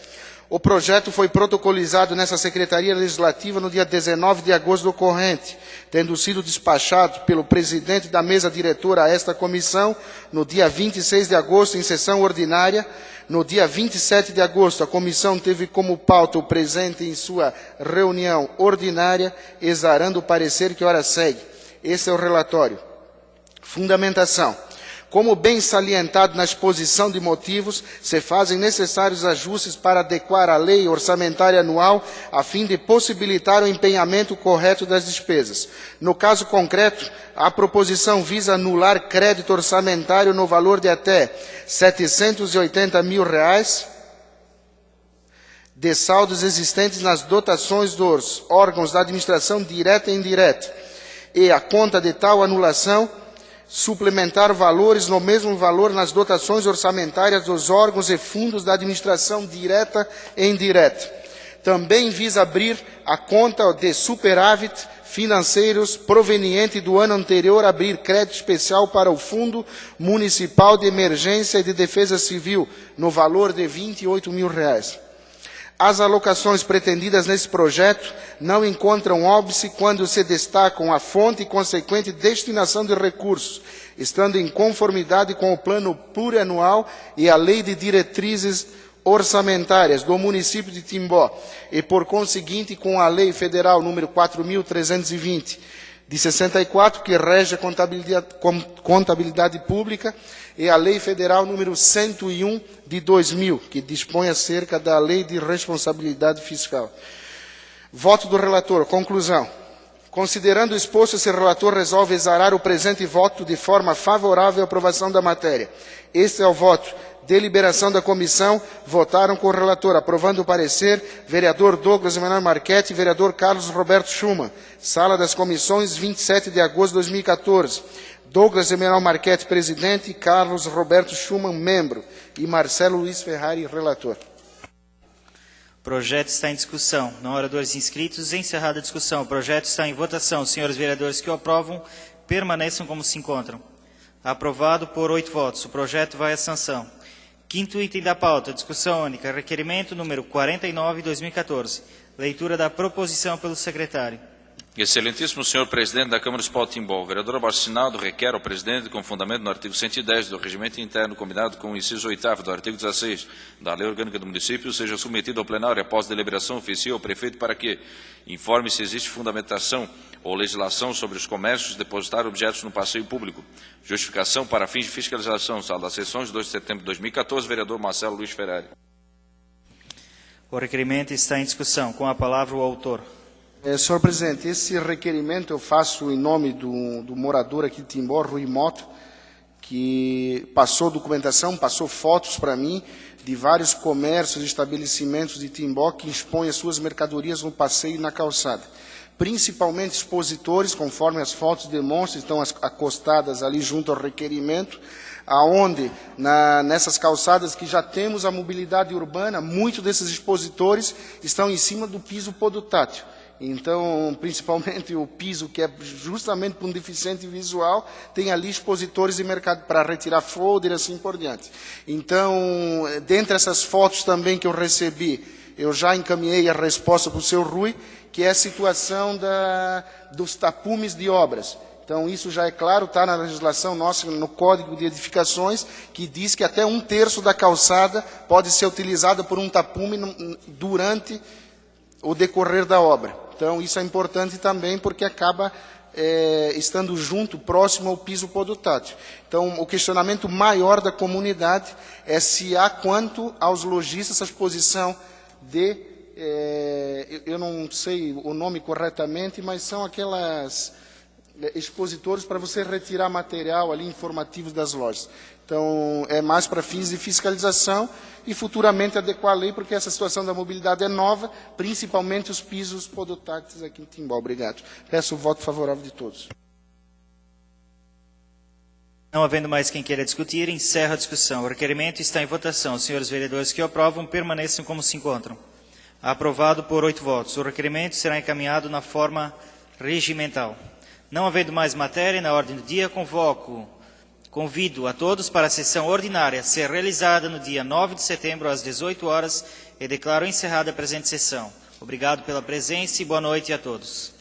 O projeto foi protocolizado nessa Secretaria Legislativa no dia 19 de agosto do corrente, tendo sido despachado pelo presidente da mesa diretora a esta comissão no dia 26 de agosto, em sessão ordinária. No dia 27 de agosto, a comissão teve como pauta o presente em sua reunião ordinária, exarando o parecer que ora segue. Esse é o relatório. Fundamentação. Como bem salientado na exposição de motivos, se fazem necessários ajustes para adequar a lei orçamentária anual, a fim de possibilitar o empenhamento correto das despesas. No caso concreto, a proposição visa anular crédito orçamentário no valor de até R$ 780 mil de saldos existentes nas dotações dos órgãos da administração direta e indireta, e a conta de tal anulação suplementar valores no mesmo valor nas dotações orçamentárias dos órgãos e fundos da administração direta e indireta. Também visa abrir a conta de superávit financeiros proveniente do ano anterior, abrir crédito especial para o Fundo Municipal de Emergência e de Defesa Civil, no valor de R$ 28 mil. As alocações pretendidas nesse projeto não encontram óbice quando se destacam a fonte e consequente destinação de recursos, estando em conformidade com o plano plurianual e a lei de diretrizes orçamentárias do município de Timbó e, por conseguinte, com a lei federal número 4.320 de 64, que rege a contabilidade pública, e a lei federal número 101 de 2000, que dispõe acerca da lei de responsabilidade fiscal. Voto do relator. Conclusão. Considerando o exposto, esse relator resolve exarar o presente voto de forma favorável à aprovação da matéria. Este é o voto. Deliberação da comissão. Votaram com o relator. Aprovando o parecer, vereador Douglas Emanuel Marchetti e vereador Carlos Roberto Schumann. Sala das comissões, 27 de agosto de 2014. Douglas Emanuel Marchetti, presidente, Carlos Roberto Schumann, membro, e Marcelo Luiz Ferrari, relator. O projeto está em discussão. Não há oradores inscritos. Encerrada a discussão. O projeto está em votação. Os senhores vereadores que o aprovam, permaneçam como se encontram. Aprovado por 8 votos. O projeto vai à sanção. Quinto item da pauta, discussão única, requerimento número 49/2014. Leitura da proposição pelo secretário. Excelentíssimo senhor presidente da Câmara Municipal de Timbó, o vereador abaixo assinado requer ao presidente, com fundamento no artigo 110 do Regimento Interno, combinado com o inciso 8º do artigo 16 da Lei Orgânica do Município, seja submetido ao plenário após deliberação oficial ao prefeito para que informe se existe fundamentação ou legislação sobre os comércios depositar objetos no passeio público. Justificação para fins de fiscalização. Sala das sessões, 2 de setembro de 2014, vereador Marcelo Luiz Ferrari. O requerimento está em discussão. Com a palavra o autor. Senhor presidente, esse requerimento eu faço em nome do morador aqui de Timbó, Rui Moto, que passou documentação, passou fotos para mim de vários comércios e estabelecimentos de Timbó que expõem as suas mercadorias no passeio e na calçada. Principalmente expositores, conforme as fotos demonstram, estão acostadas ali junto ao requerimento, aonde nessas calçadas que já temos a mobilidade urbana, muitos desses expositores estão em cima do piso podutátil. Então, principalmente o piso, que é justamente para um deficiente visual, tem ali expositores de mercado para retirar folder e assim por diante. Então, dentre essas fotos também que eu recebi, eu já encaminhei a resposta para o seu Rui, que é a situação dos tapumes de obras. Então, isso já é claro, está na legislação nossa, no Código de Edificações, que diz que até 1/3 da calçada pode ser utilizada por um tapume durante o decorrer da obra. Então, isso é importante também porque acaba estando junto, próximo ao piso podutátil. Então, o questionamento maior da comunidade é se há, quanto aos lojistas, essa exposição de, eu não sei o nome corretamente, mas são aquelas expositores para você retirar material ali informativo das lojas. Então, é mais para fins de fiscalização e futuramente adequar a lei, porque essa situação da mobilidade é nova, principalmente os pisos podotácteis aqui em Timbó. Obrigado. Peço o voto favorável de todos. Não havendo mais quem queira discutir, encerro a discussão. O requerimento está em votação. Os senhores vereadores que o aprovam permaneçam como se encontram. Aprovado por 8 votos. O requerimento será encaminhado na forma regimental. Não havendo mais matéria na ordem do dia, convido a todos para a sessão ordinária a ser realizada no dia 9 de setembro, às 18 horas, e declaro encerrada a presente sessão. Obrigado pela presença e boa noite a todos.